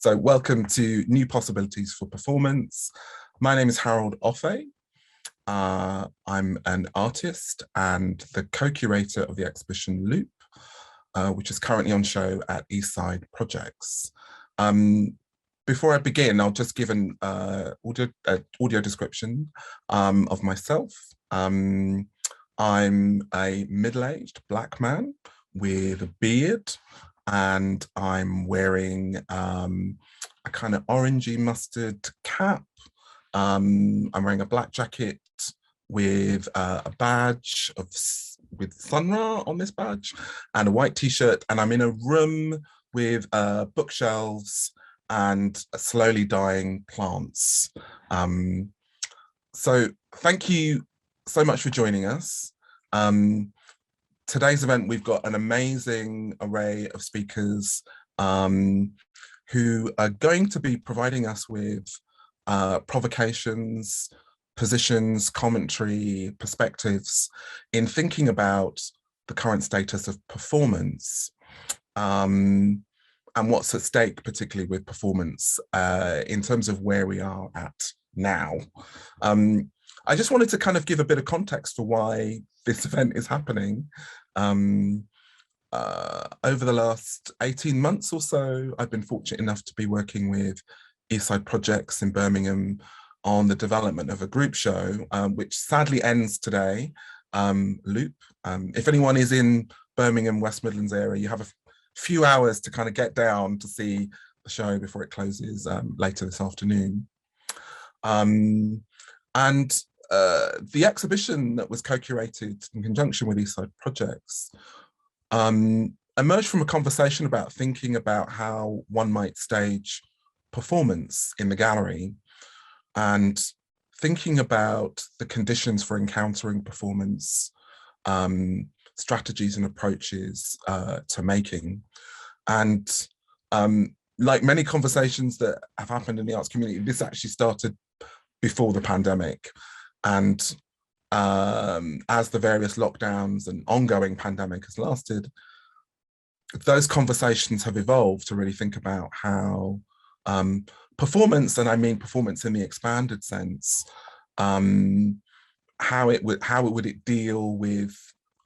So welcome to New Possibilities for Performance. My name is Harold Offeh. I'm an artist and the co-curator of the exhibition Loop, which is currently on show at Eastside Projects. Before I begin, I'll just give an audio description of myself. I'm a middle-aged Black man with a beard, and I'm wearing a kind of orangey mustard cap. I'm wearing a black jacket with a badge with Sun Ra on this badge and a white t-shirt, and I'm in a room with bookshelves and slowly dying plants. So thank you so much for joining us. Today's event, we've got an amazing array of speakers who are going to be providing us with provocations, positions, commentary, perspectives in thinking about the current status of performance and what's at stake, particularly with performance in terms of where we are at now. I just wanted to kind of give a bit of context for why this event is happening. Over the last 18 months or so, I've been fortunate enough to be working with Eastside Projects in Birmingham on the development of a group show, which sadly ends today, Loop. If anyone is in Birmingham, West Midlands area, you have a few hours to kind of get down to see the show before it closes later this afternoon. The exhibition that was co-curated in conjunction with Eastside Projects emerged from a conversation about thinking about how one might stage performance in the gallery and thinking about the conditions for encountering performance, strategies and approaches to making. And like many conversations that have happened in the arts community, this actually started before the pandemic. And as the various lockdowns and ongoing pandemic has lasted, those conversations have evolved to really think about how performance, and I mean performance in the expanded sense, how it would deal with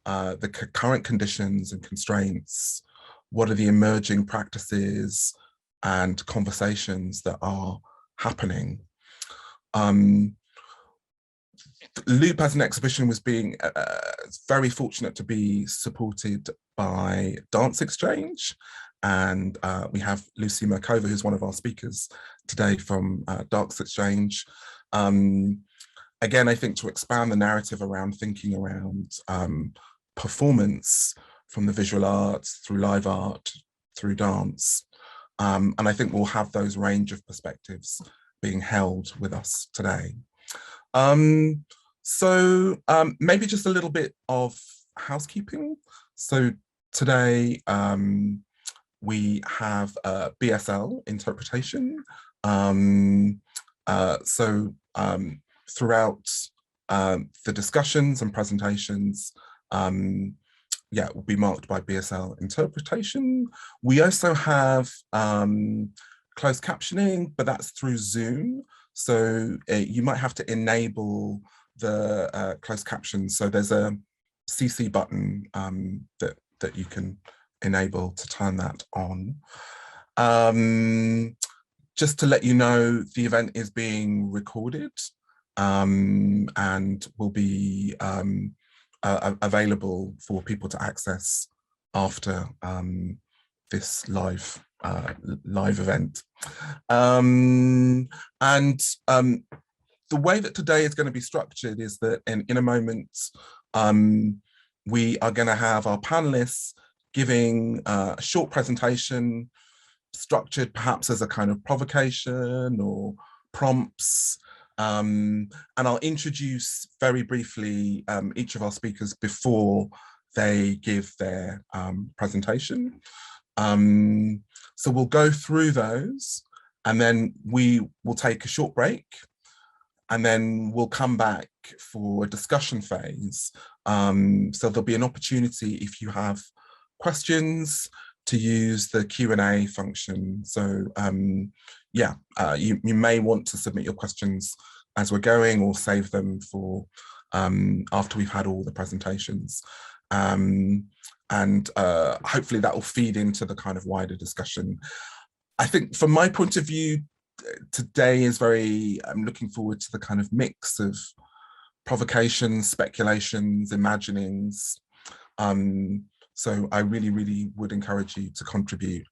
the current conditions and constraints. What are the emerging practices and conversations that are happening? Loop as an exhibition was being very fortunate to be supported by DanceXchange, and we have Lucie Mirkova, who's one of our speakers today from DanceXchange. Again, I think to expand the narrative around thinking around performance from the visual arts, through live art, through dance. And I think we'll have those range of perspectives being held with us today. Maybe just a little bit of housekeeping. So today we have BSL interpretation. Throughout the discussions and presentations, will be marked by BSL interpretation. We also have closed captioning, but that's through Zoom. So you might have to enable the closed captions. So there's a CC button that you can enable to turn that on. Just to let you know, the event is being recorded and will be available for people to access after this live event. The way that today is going to be structured is that in a moment, we are going to have our panelists giving a short presentation structured perhaps as a kind of provocation or prompts. And I'll introduce very briefly each of our speakers before they give their presentation. So we'll go through those and then we will take a short break and then we'll come back for a discussion phase. So there'll be an opportunity if you have questions to use the Q&A function. So yeah, you may want to submit your questions as we're going, or save them for after we've had all the presentations. And hopefully that will feed into the kind of wider discussion. I think from my point of view, today is I'm looking forward to the kind of mix of provocations, speculations, imaginings. So I really, really would encourage you to contribute.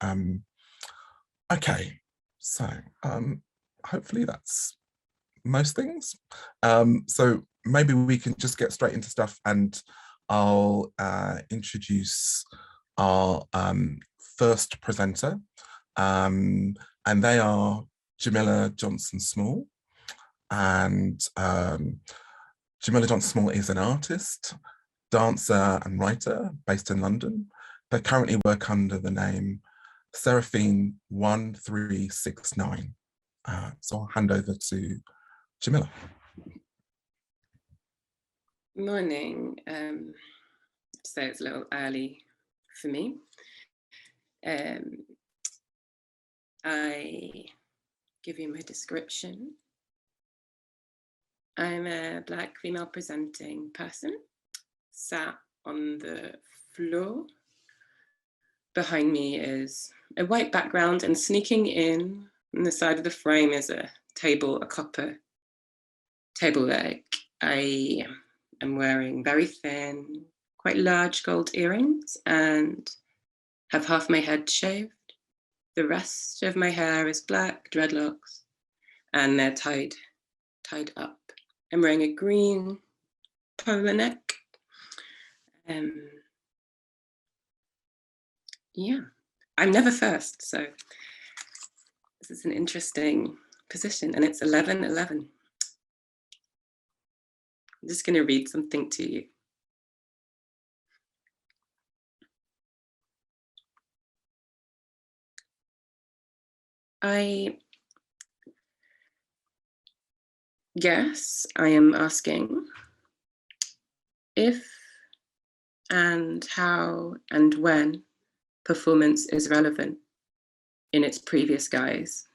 Okay, so hopefully that's most things. So maybe we can just get straight into stuff, and I'll introduce our first presenter. And they are Jamila Johnson-Small. And Jamila Johnson-Small is an artist, dancer and writer based in London. They currently work under the name Seraphine 1369. So I'll hand over to Jamila. Morning. So it's a little early for me. I give you my description. I'm a Black female presenting person, sat on the floor. Behind me is a white background, and sneaking in on the side of the frame is a table, a copper table leg. I am wearing very thin, quite large gold earrings and have half my head shaved. The rest of my hair is black dreadlocks, and they're tied up. I'm wearing a green polo neck. Yeah, I'm never first, so this is an interesting position, and it's 11:11. I'm just going to read something to you. I guess I am asking if and how and when performance is relevant in its previous guise.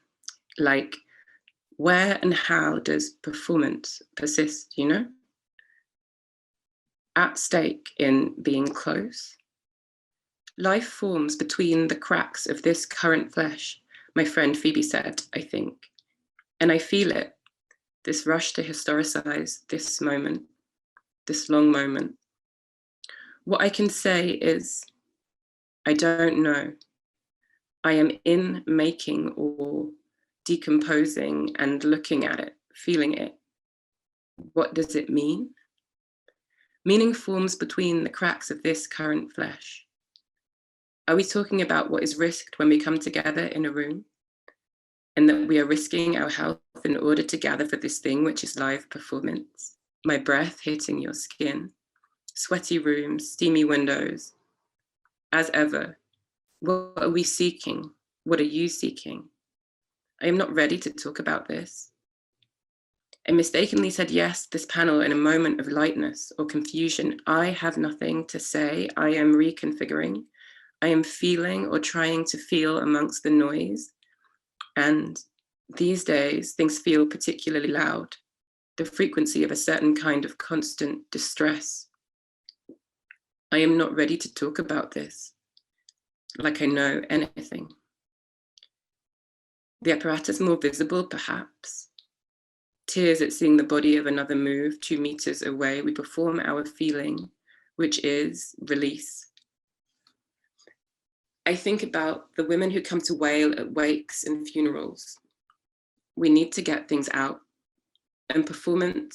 Like, where and how does performance persist, you know? At stake in being close. Life forms between the cracks of this current flesh, my friend Phoebe said, I think. And I feel it, this rush to historicize this moment, this long moment. What I can say is, I don't know. I am in making or decomposing and looking at it, feeling it. What does it mean? Meaning forms between the cracks of this current flesh. Are we talking about what is risked when we come together in a room? And that we are risking our health in order to gather for this thing, which is live performance? My breath hitting your skin, sweaty rooms, steamy windows. As ever, what are we seeking? What are you seeking? I am not ready to talk about this. I mistakenly said yes to this panel in a moment of lightness or confusion. I have nothing to say. I am reconfiguring. I am feeling or trying to feel amongst the noise. And these days, things feel particularly loud. The frequency of a certain kind of constant distress. I am not ready to talk about this, like I know anything. The apparatus more visible, perhaps. Tears at seeing the body of another move 2 meters away. We perform our feeling, which is release. I think about the women who come to wail at wakes and funerals. We need to get things out. And performing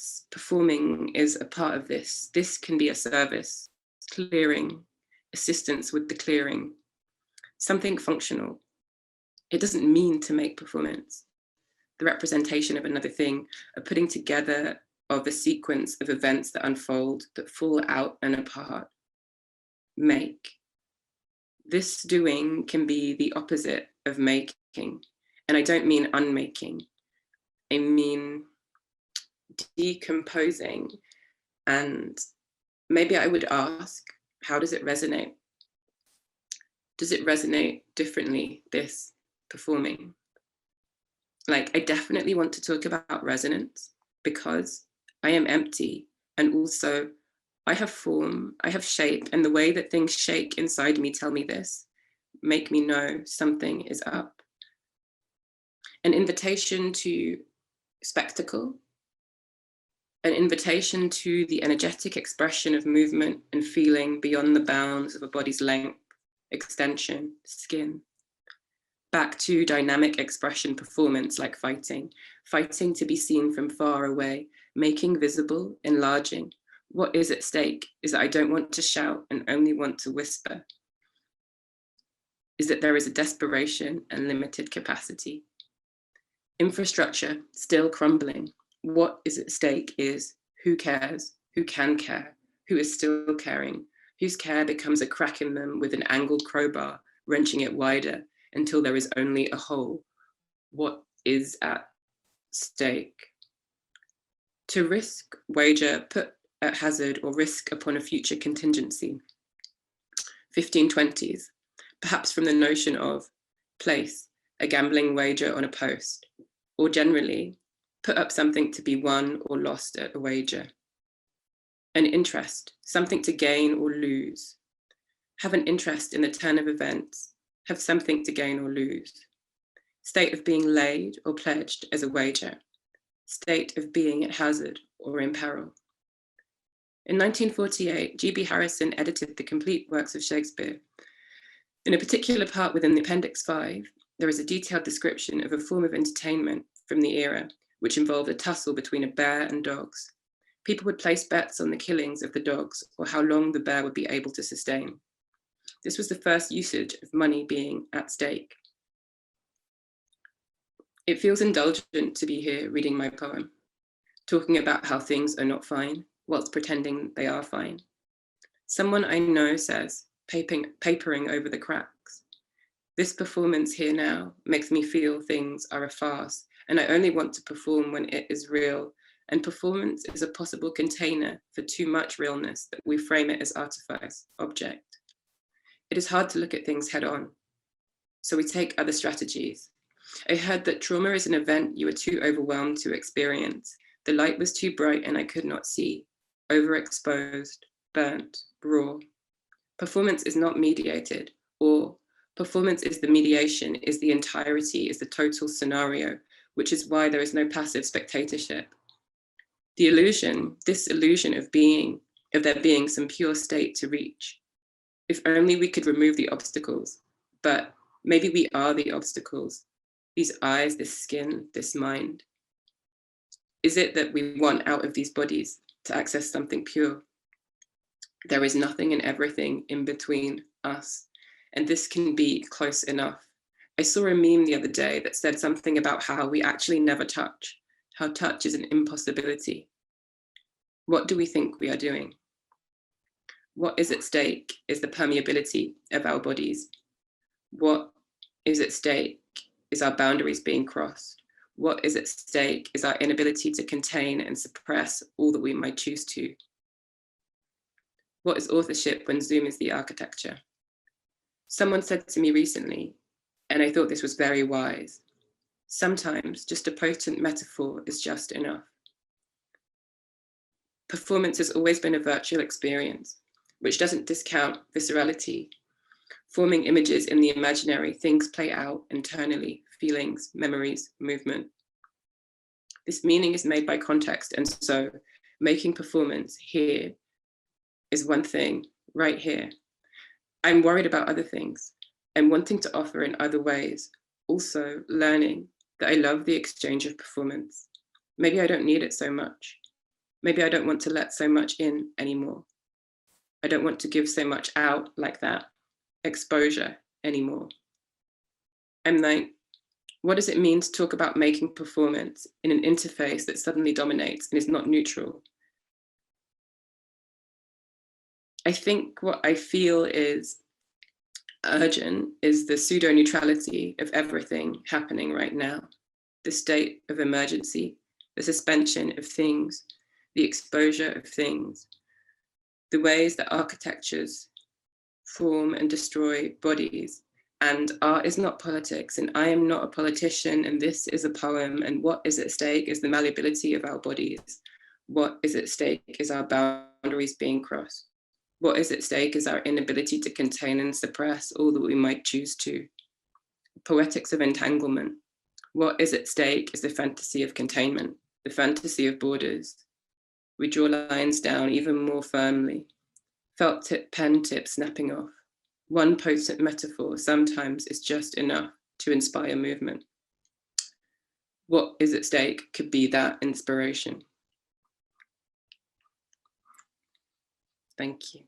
is a part of this. This can be a service, clearing, assistance with the clearing, something functional. It doesn't mean to make performance. The representation of another thing, a putting together of a sequence of events that unfold, that fall out and apart. Make. This doing can be the opposite of making. And I don't mean unmaking. I mean decomposing. And maybe I would ask, how does it resonate? Does it resonate differently, this performing? Like, I definitely want to talk about resonance because I am empty, and also I have form, I have shape, and the way that things shake inside me tell me this, make me know something is up. An invitation to spectacle, an invitation to the energetic expression of movement and feeling beyond the bounds of a body's length, extension, skin. Back to dynamic expression performance like fighting, fighting to be seen from far away, making visible, enlarging. What is at stake is that I don't want to shout and only want to whisper. Is that there is a desperation and limited capacity. Infrastructure still crumbling. What is at stake is who cares, who can care, who is still caring, whose care becomes a crack in them with an angled crowbar, wrenching it wider until there is only a hole. What is at stake? To risk, wager, put at hazard, or risk upon a future contingency. 1520s, perhaps from the notion of place, a gambling wager on a post, or generally, put up something to be won or lost at a wager. An interest, something to gain or lose. Have an interest in the turn of events, have something to gain or lose. State of being laid or pledged as a wager. State of being at hazard or in peril. In 1948, G.B. Harrison edited the complete works of Shakespeare. In a particular part within the Appendix 5, there is a detailed description of a form of entertainment from the era, which involved a tussle between a bear and dogs. People would place bets on the killings of the dogs or how long the bear would be able to sustain. This was the first usage of money being at stake. It feels indulgent to be here reading my poem, talking about how things are not fine, whilst pretending they are fine. Someone I know says, papering over the cracks. This performance here now makes me feel things are a farce, and I only want to perform when it is real, and performance is a possible container for too much realness that we frame it as artifice, object. It is hard to look at things head on, so we take other strategies. I heard that trauma is an event you are too overwhelmed to experience. The light was too bright and I could not see. Overexposed, burnt, raw. Performance is not mediated, or performance is the mediation, is the entirety, is the total scenario, which is why there is no passive spectatorship. The illusion, this illusion of being, of there being some pure state to reach. If only we could remove the obstacles, but maybe we are the obstacles. These eyes, this skin, this mind. Is it that we want out of these bodies to access something pure? There is nothing and everything in between us, and this can be close enough. I saw a meme the other day that said something about how we actually never touch, how touch is an impossibility. What do we think we are doing? What is at stake is the permeability of our bodies. What is at stake is our boundaries being crossed. What is at stake is our inability to contain and suppress all that we might choose to. What is authorship when Zoom is the architecture? Someone said to me recently, and I thought this was very wise, sometimes just a potent metaphor is just enough. Performance has always been a virtual experience, which doesn't discount viscerality. Forming images in the imaginary, things play out internally, feelings, memories, movement. This meaning is made by context, and so making performance here is one thing, right here. I'm worried about other things. I'm wanting to offer in other ways, also learning that I love the exchange of performance. Maybe I don't need it so much. Maybe I don't want to let so much in anymore. I don't want to give so much out like that, exposure anymore. I'm like, what does it mean to talk about making performance in an interface that suddenly dominates and is not neutral? I think what I feel is urgent is the pseudo-neutrality of everything happening right now, the state of emergency, the suspension of things, the exposure of things, the ways that architectures form and destroy bodies. And art is not politics, and I am not a politician, and this is a poem, and what is at stake is the malleability of our bodies. What is at stake is our boundaries being crossed. What is at stake is our inability to contain and suppress all that we might choose to. Poetics of entanglement. What is at stake is the fantasy of containment, the fantasy of borders. We draw lines down even more firmly, felt tip pen tip snapping off. One potent metaphor sometimes is just enough to inspire movement. What is at stake could be that inspiration. Thank you.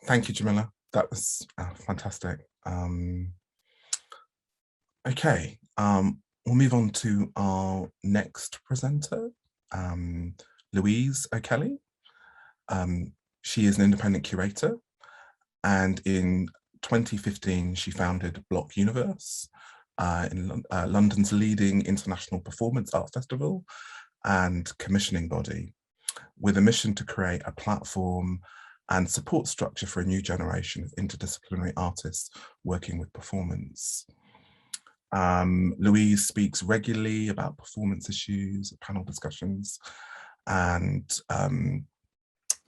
Thank you, Jamila. That was fantastic. Okay, we'll move on to our next presenter, Louise O'Kelly. She is an independent curator, and in 2015, she founded Block Universe, in London's leading international performance art festival and commissioning body, with a mission to create a platform and support structure for a new generation of interdisciplinary artists working with performance. Louise speaks regularly about performance issues, panel discussions, and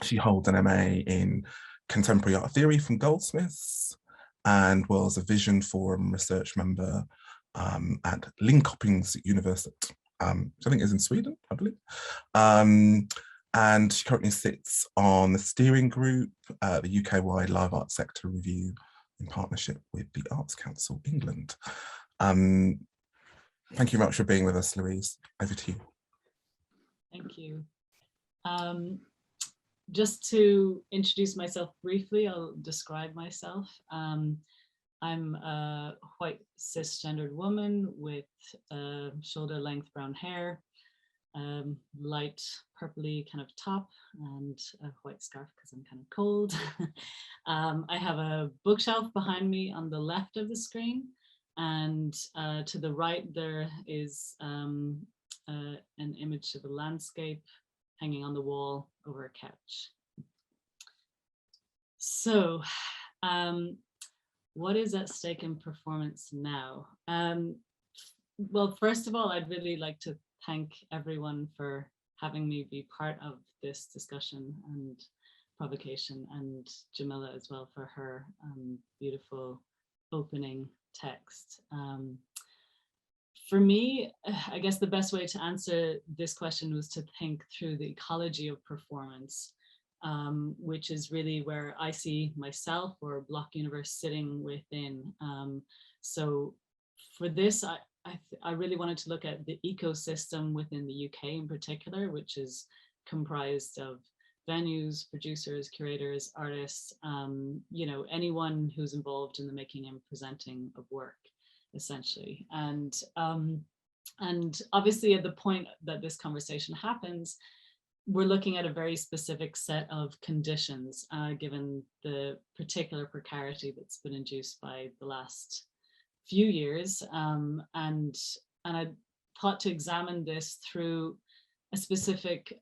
she holds an MA in Contemporary Art Theory from Goldsmiths, and was a Vision Forum research member at Linköpings University, which I think is in Sweden, I believe. And she currently sits on the steering group, the UK-wide live art sector review in partnership with the Arts Council England. Thank you very much for being with us, Louise. Over to you. Thank you. Just to introduce myself briefly, I'll describe myself. I'm a white cisgendered woman with shoulder length brown hair, light purpley kind of top, and a white scarf because I'm kind of cold. I have a bookshelf behind me on the left of the screen, and to the right there is an image of a landscape hanging on the wall over a couch. So what is at stake in performance now? Well, first of all, I'd really like to thank everyone for having me be part of this discussion and provocation, and Jamila as well for her beautiful opening text. For me, I guess the best way to answer this question was to think through the ecology of performance, which is really where I see myself or Block Universe sitting within. So for this, I really wanted to look at the ecosystem within the UK in particular, which is comprised of venues, producers, curators, artists, you know, anyone who's involved in the making and presenting of work, essentially. And obviously at the point that this conversation happens, we're looking at a very specific set of conditions, given the particular precarity that's been induced by the last few years. And I thought to examine this through a specific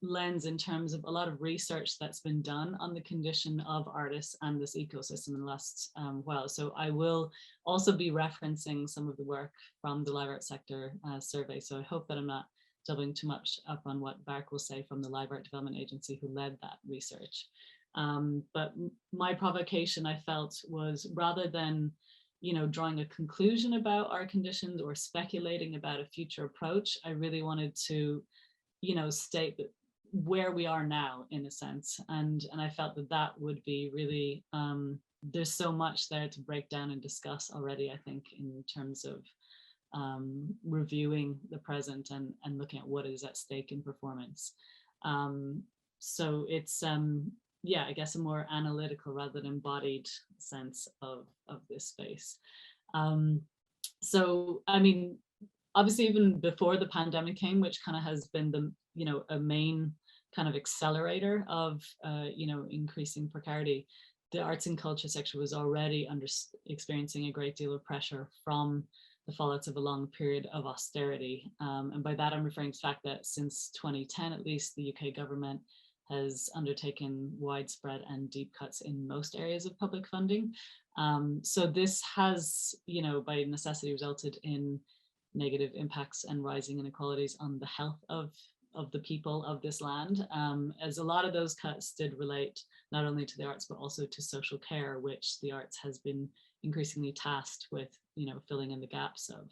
lens in terms of a lot of research that's been done on the condition of artists and this ecosystem in the last while. So I will also be referencing some of the work from the live art sector survey. So I hope that I'm not doubling too much up on what Barak will say from the Live Art Development Agency who led that research. But my provocation, I felt, was rather than, you know, drawing a conclusion about our conditions or speculating about a future approach, I really wanted to, you know, state that where we are now, in a sense. And I felt that that would be really, there's so much there to break down and discuss already, I think, in terms of reviewing the present and looking at what is at stake in performance. So it's, yeah, I guess a more analytical rather than embodied sense of this space. So, I mean, obviously even before the pandemic came, which kind of has been the, you know, a main kind of accelerator of, you know, increasing precarity, the arts and culture sector was already experiencing a great deal of pressure from the fallouts of a long period of austerity. And by that, I'm referring to the fact that since 2010, at least, the UK government has undertaken widespread and deep cuts in most areas of public funding. So this has, by necessity resulted in negative impacts and rising inequalities on the health of the people of this land, as a lot of those cuts did relate not only to the arts, but also to social care, which the arts has been increasingly tasked with, filling in the gaps of.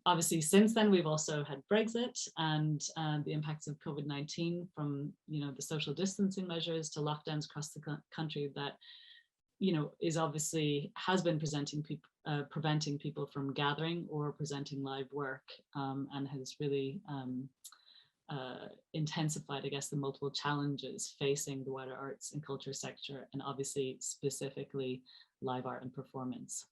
Obviously, since then, we've also had Brexit and the impacts of COVID-19, from the social distancing measures to lockdowns across the country that is obviously has been preventing people from gathering or presenting live work, and has really intensified, I guess, the multiple challenges facing the wider arts and culture sector, and obviously specifically live art and performance.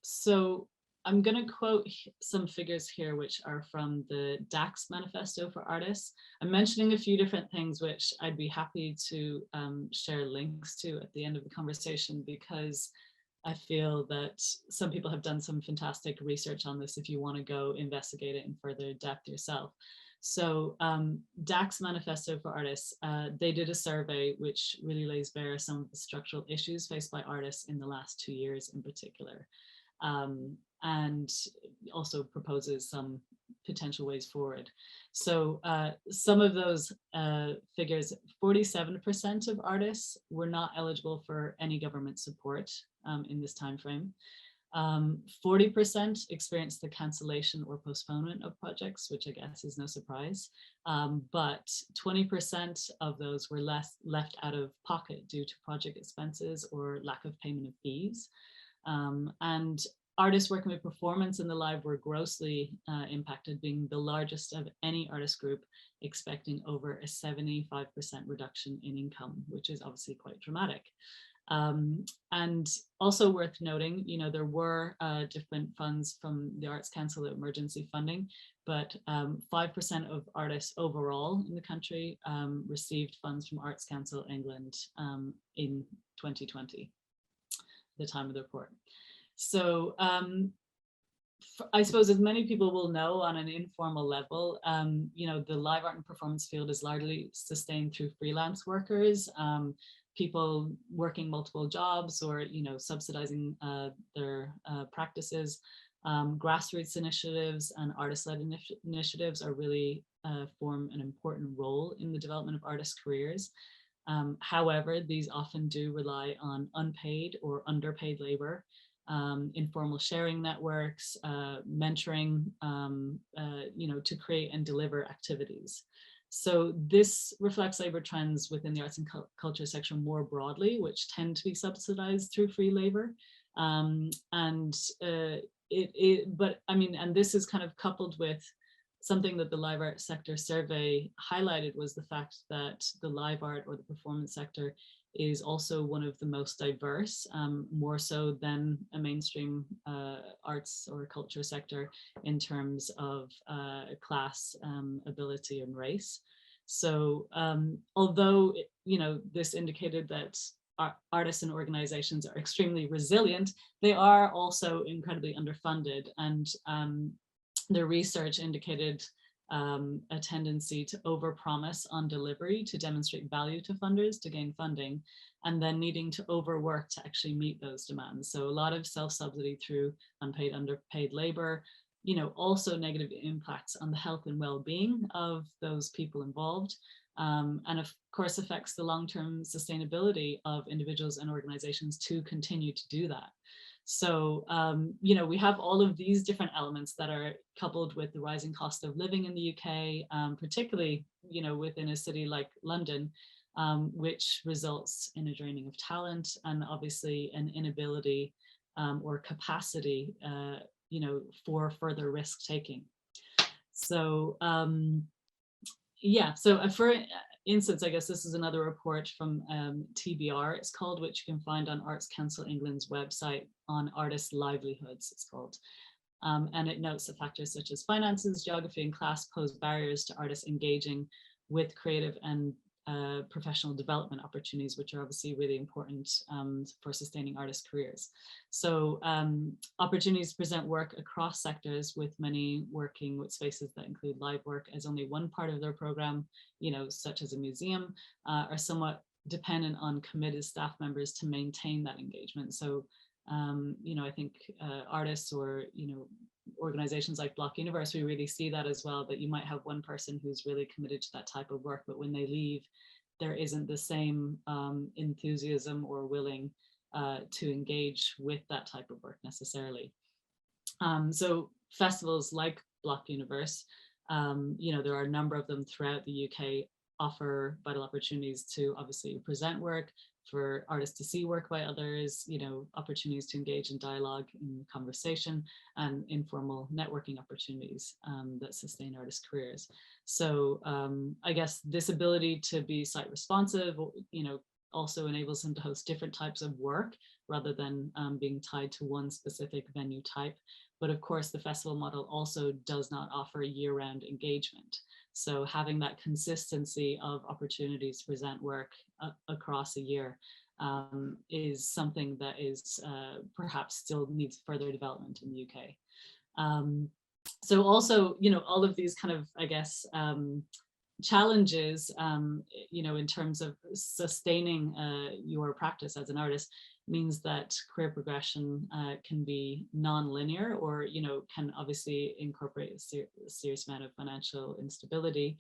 So I'm going to quote some figures here, which are from the DAX Manifesto for Artists. I'm mentioning a few different things, which I'd be happy to share links to at the end of the conversation, because I feel that some people have done some fantastic research on this if you want to go investigate it in further depth yourself. So DAX Manifesto for Artists, they did a survey which really lays bare some of the structural issues faced by artists in the last 2 years in particular, and also proposes some potential ways forward. So some of those figures: 47% of artists were not eligible for any government support in this time frame. 40% experienced the cancellation or postponement of projects, which I guess is no surprise. But 20% of those were left out of pocket due to project expenses or lack of payment of fees. And artists working with performance in the live were grossly impacted, being the largest of any artist group, expecting over a 75% reduction in income, which is obviously quite dramatic. And also worth noting, there were different funds from the Arts Council emergency funding, but 5% of artists overall in the country received funds from Arts Council England in 2020, the time of the report. So I suppose, as many people will know on an informal level, the live art and performance field is largely sustained through freelance workers, people working multiple jobs or, subsidizing their practices. Grassroots initiatives and artist-led initiatives are really form an important role in the development of artists' careers. However, these often do rely on unpaid or underpaid labor, informal sharing networks, mentoring, to create and deliver activities. So this reflects labor trends within the arts and culture sector more broadly, which tend to be subsidized through free labor. And this is kind of coupled with something that the live art sector survey highlighted, was the fact that the live art or the performance sector is also one of the most diverse, more so than a mainstream arts or culture sector in terms of class, ability, and race. So although, this indicated that artists and organizations are extremely resilient, they are also incredibly underfunded, and the research indicated a tendency to overpromise on delivery to demonstrate value to funders to gain funding, and then needing to overwork to actually meet those demands. So a lot of self-subsidy through unpaid, underpaid labor, also negative impacts on the health and well-being of those people involved, and of course affects the long-term sustainability of individuals and organizations to continue to do that. So, we have all of these different elements that are coupled with the rising cost of living in the UK, particularly, within a city like London, which results in a draining of talent and obviously an inability or capacity, for further risk taking. So, so for instance, I guess this is another report from TBR, it's called, which you can find on Arts Council England's website on artist livelihoods, it's called. And it notes that factors such as finances, geography, and class pose barriers to artists engaging with creative and professional development opportunities, which are obviously really important for sustaining artist careers. So opportunities to present work across sectors, with many working with spaces that include live work as only one part of their program, such as a museum, are somewhat dependent on committed staff members to maintain that engagement. So I think artists or organizations like Block Universe, we really see that as well, that you might have one person who's really committed to that type of work, but when they leave, there isn't the same enthusiasm or willing to engage with that type of work necessarily. So festivals like Block Universe, there are a number of them throughout the UK, offer vital opportunities to obviously present work, for artists to see work by others, opportunities to engage in dialogue, in conversation, and informal networking opportunities that sustain artists' careers. So I guess this ability to be site responsive, also enables them to host different types of work rather than being tied to one specific venue type. But of course, the festival model also does not offer year-round engagement. So having that consistency of opportunities to present work across a year is something that is perhaps still needs further development in the UK. So also, all of these kind of, I guess, challenges, in terms of sustaining your practice as an artist, means that career progression can be non-linear, or can obviously incorporate a serious amount of financial instability,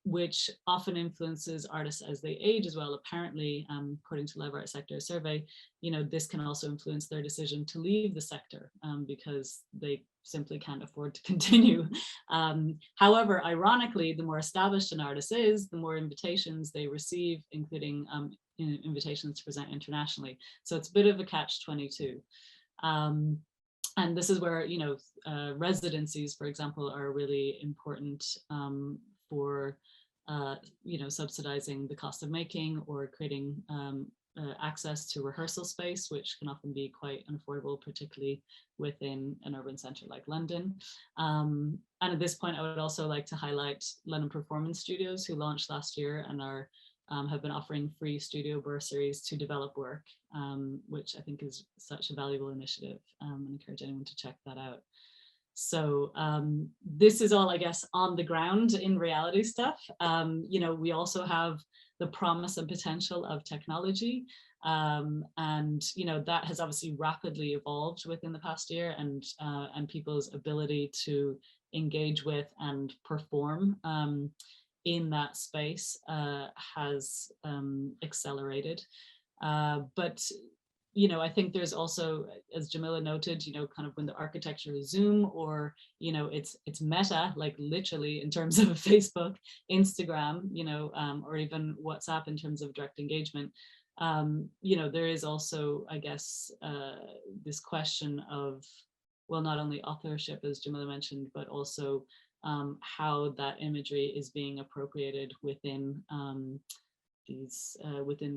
which often influences artists as they age as well. Apparently, according to Live Art Sector Survey, this can also influence their decision to leave the sector because they simply can't afford to continue. However, ironically, the more established an artist is, the more invitations they receive, including invitations to present internationally. So it's a bit of a catch-22. And this is where, residencies, for example, are really important for, subsidizing the cost of making, or creating access to rehearsal space, which can often be quite unaffordable, particularly within an urban centre like London. And at this point, I would also like to highlight London Performance Studios, who launched last year and are have been offering free studio bursaries to develop work, which I think is such a valuable initiative, and encourage anyone to check that out. So this is all, I guess, on the ground in reality stuff. We also have the promise and potential of technology, and that has obviously rapidly evolved within the past year, and people's ability to engage with and perform in that space has accelerated. But I think there's also, as Jamila noted, kind of when the architecture is Zoom, or it's meta, like literally in terms of Facebook, Instagram, or even WhatsApp in terms of direct engagement. There is also, I guess, this question of, well, not only authorship, as Jamila mentioned, but also how that imagery is being appropriated within these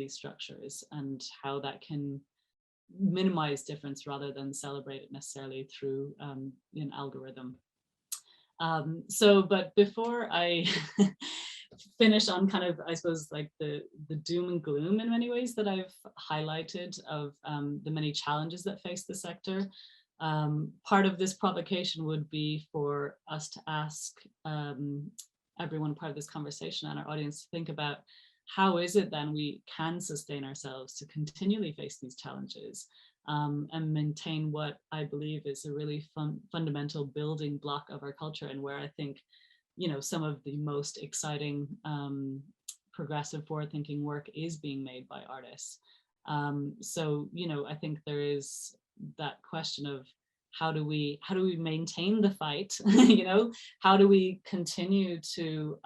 structures, and how that can minimize difference rather than celebrate it necessarily through an algorithm. But before I finish on kind of, I suppose, like the doom and gloom in many ways that I've highlighted of the many challenges that face the sector, part of this provocation would be for us to ask everyone part of this conversation and our audience to think about, how is it then we can sustain ourselves to continually face these challenges, and maintain what I believe is a really fundamental building block of our culture, and where I think, some of the most exciting progressive forward-thinking work is being made by artists. So, I think there is that question of, how do we maintain the fight? How do we continue to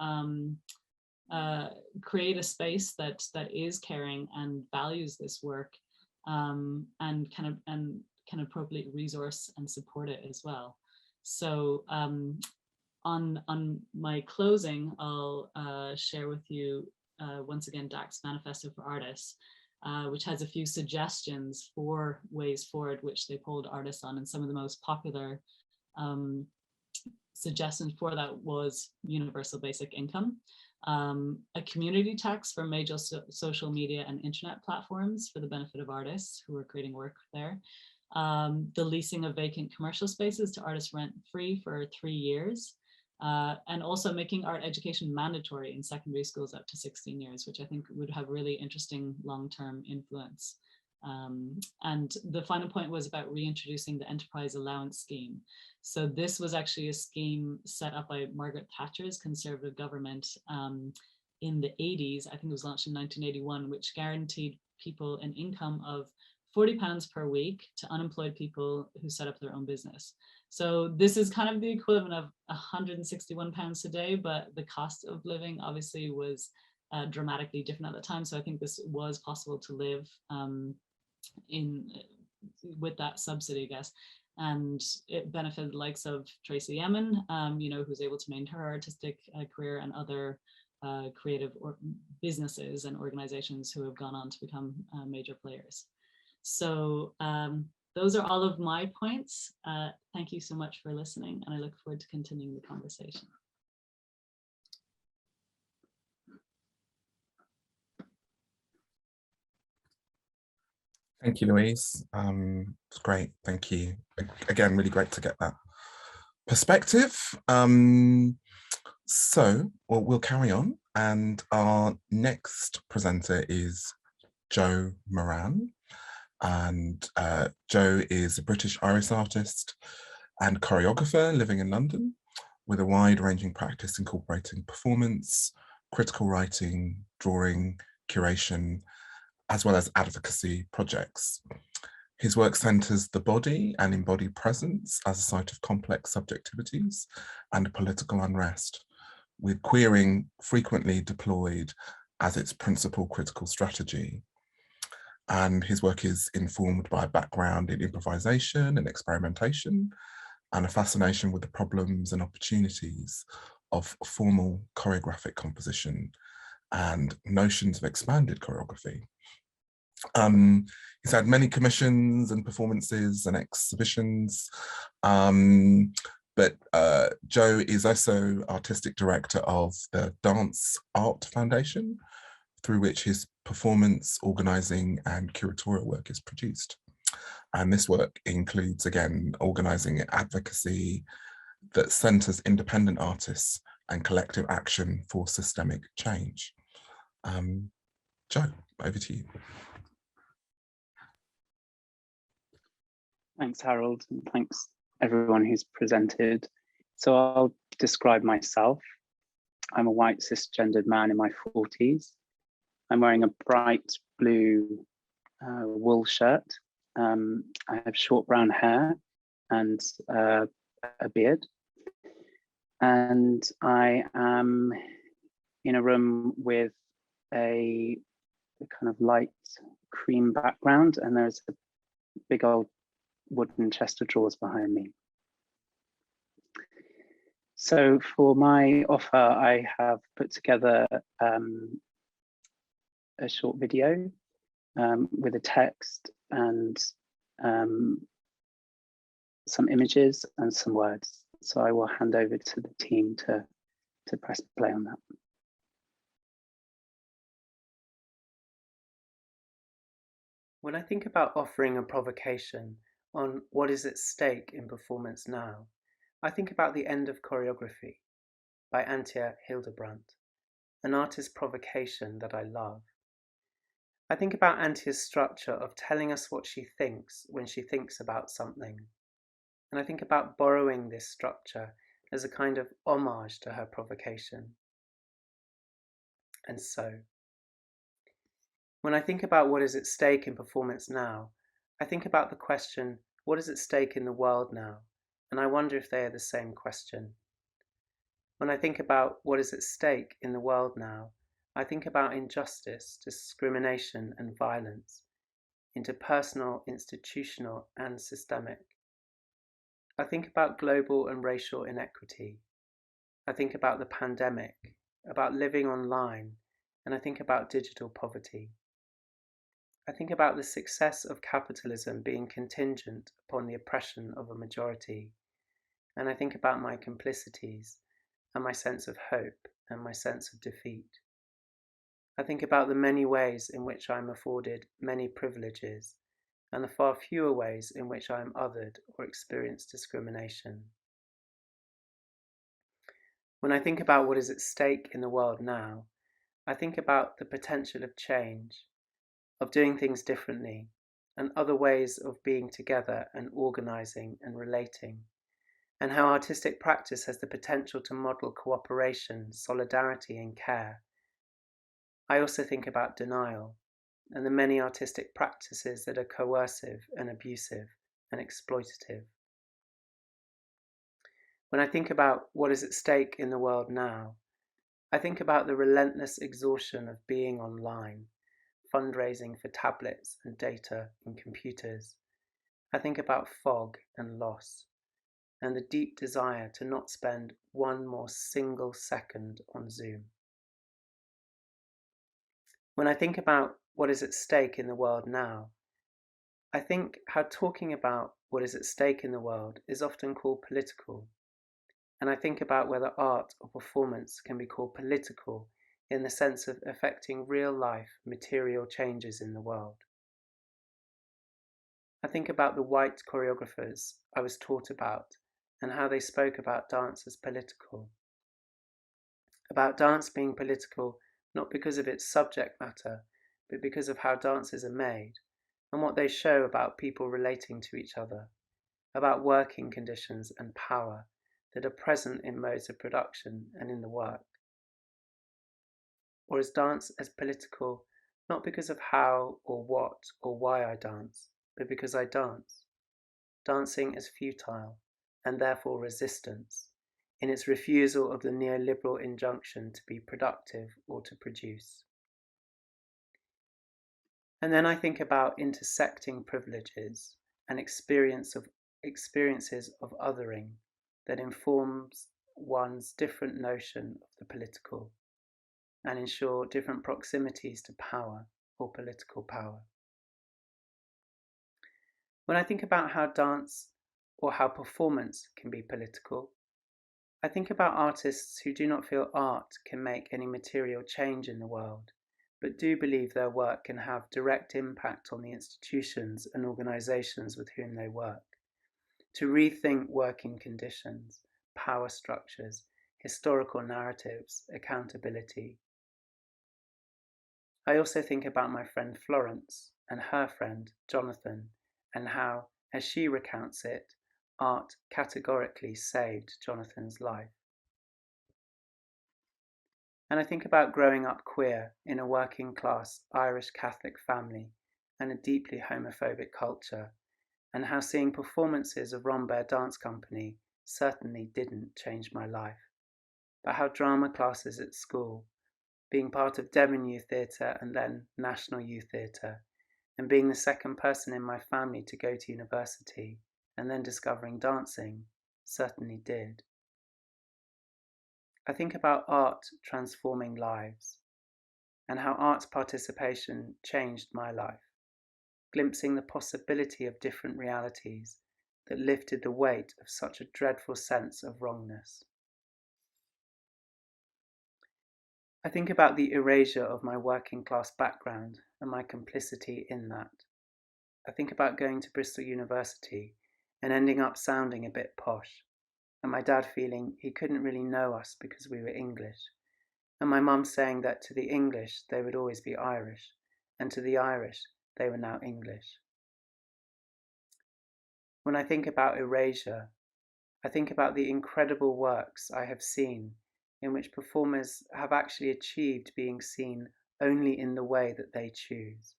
create a space that is caring and values this work, and can appropriately resource and support it as well. So on my closing, I'll share with you once again DAC's Manifesto for Artists, which has a few suggestions for ways forward, which they polled artists on, and some of the most popular suggestions for that was universal basic income. a community tax for major social media and internet platforms for the benefit of artists who are creating work there, the leasing of vacant commercial spaces to artists rent-free for 3 years, and also making art education mandatory in secondary schools up to 16 years, which I think would have really interesting long-term influence. And the final point was about reintroducing the enterprise allowance scheme. So this was actually a scheme set up by Margaret Thatcher's Conservative government in the 80s. I think it was launched in 1981, which guaranteed people an income of £40 per week to unemployed people who set up their own business. So this is kind of the equivalent of £161 a day, but the cost of living obviously was dramatically different at the time. So I think this was possible to live with that subsidy, I guess. And it benefited the likes of Tracy Emin, you know, who's able to maintain her artistic career, and other creative businesses and organizations who have gone on to become major players. So those are all of my points. Thank you so much for listening, and I look forward to continuing the conversation. Thank you, Louise. It's great. Thank you. Again, really great to get that perspective. So we'll carry on. And our next presenter is Jo Moran. And Jo is a British-Irish artist and choreographer living in London with a wide-ranging practice incorporating performance, critical writing, drawing, curation, as well as advocacy projects. His work centres the body and embodied presence as a site of complex subjectivities and political unrest, with queering frequently deployed as its principal critical strategy. And his work is informed by a background in improvisation and experimentation, and a fascination with the problems and opportunities of formal choreographic composition and notions of expanded choreography. He's had many commissions and performances and exhibitions, but Jo is also artistic director of the Dance Art Foundation, through which his performance, organising and curatorial work is produced. And this work includes, again, organising advocacy that centres independent artists and collective action for systemic change. Jo, over to you. Thanks, Harold, and thanks everyone who's presented. So I'll describe myself. I'm a white cisgendered man in my 40s. I'm wearing a bright blue wool shirt. I have short brown hair and a beard. And I am in a room with a kind of light cream background, and there's a big old wooden chest of drawers behind me. So for my offer, I have put together a short video with a text and some images and some words. So I will hand over to the team to press play on that. When I think about offering a provocation on what is at stake in performance now, I think about The End of Choreography by Antje Hildebrandt, an artist's provocation that I love. I think about Antje's structure of telling us what she thinks when she thinks about something. And I think about borrowing this structure as a kind of homage to her provocation. And so, when I think about what is at stake in performance now, I think about the question, what is at stake in the world now? And I wonder if they are the same question. When I think about what is at stake in the world now, I think about injustice, discrimination, and violence, interpersonal, institutional, and systemic. I think about global and racial inequity. I think about the pandemic, about living online, and I think about digital poverty. I think about the success of capitalism being contingent upon the oppression of a majority, and I think about my complicities and my sense of hope and my sense of defeat. I think about the many ways in which I am afforded many privileges and the far fewer ways in which I am othered or experience discrimination. When I think about what is at stake in the world now, I think about the potential of change, of doing things differently, and other ways of being together and organising and relating, and how artistic practice has the potential to model cooperation, solidarity and care. I also think about denial and the many artistic practices that are coercive and abusive and exploitative. When I think about what is at stake in the world now, I think about the relentless exhaustion of being online, fundraising for tablets and data and computers. I think about fog and loss, and the deep desire to not spend one more single second on Zoom. When I think about what is at stake in the world now, I think how talking about what is at stake in the world is often called political. And I think about whether art or performance can be called political in the sense of affecting real life, material changes in the world. I think about the white choreographers I was taught about and how they spoke about dance as political. About dance being political not because of its subject matter, but because of how dances are made and what they show about people relating to each other, about working conditions and power that are present in modes of production and in the work. Or is dance as political not because of how or what or why I dance, but because I dance, dancing as futile and therefore resistance in its refusal of the neoliberal injunction to be productive or to produce. And then I think about intersecting privileges and experiences of othering that informs one's different notion of the political and ensure different proximities to power or political power. When I think about how dance or how performance can be political, I think about artists who do not feel art can make any material change in the world, but do believe their work can have direct impact on the institutions and organisations with whom they work, to rethink working conditions, power structures, historical narratives, accountability. I also think about my friend Florence and her friend Jonathan, and how, as she recounts it, art categorically saved Jonathan's life. And I think about growing up queer in a working class Irish Catholic family and a deeply homophobic culture, and how seeing performances of Rambert Dance Company certainly didn't change my life, but how drama classes at school, being part of Devon Youth Theatre and then National Youth Theatre, and being the second person in my family to go to university and then discovering dancing certainly did. I think about art transforming lives and how arts participation changed my life, glimpsing the possibility of different realities that lifted the weight of such a dreadful sense of wrongness. I think about the erasure of my working class background and my complicity in that. I think about going to Bristol University and ending up sounding a bit posh, and my dad feeling he couldn't really know us because we were English, and my mum saying that to the English they would always be Irish, and to the Irish they were now English. When I think about erasure, I think about the incredible works I have seen in which performers have actually achieved being seen only in the way that they choose.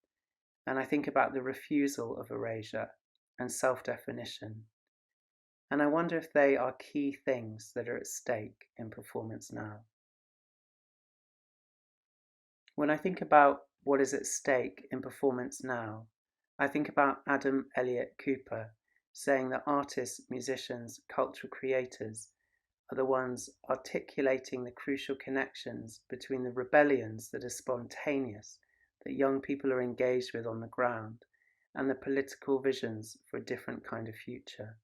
And I think about the refusal of erasure and self-definition. And I wonder if they are key things that are at stake in performance now. When I think about what is at stake in performance now, I think about Adam Elliott Cooper saying that artists, musicians, cultural creators are the ones articulating the crucial connections between the rebellions that are spontaneous, that young people are engaged with on the ground, and the political visions for a different kind of future.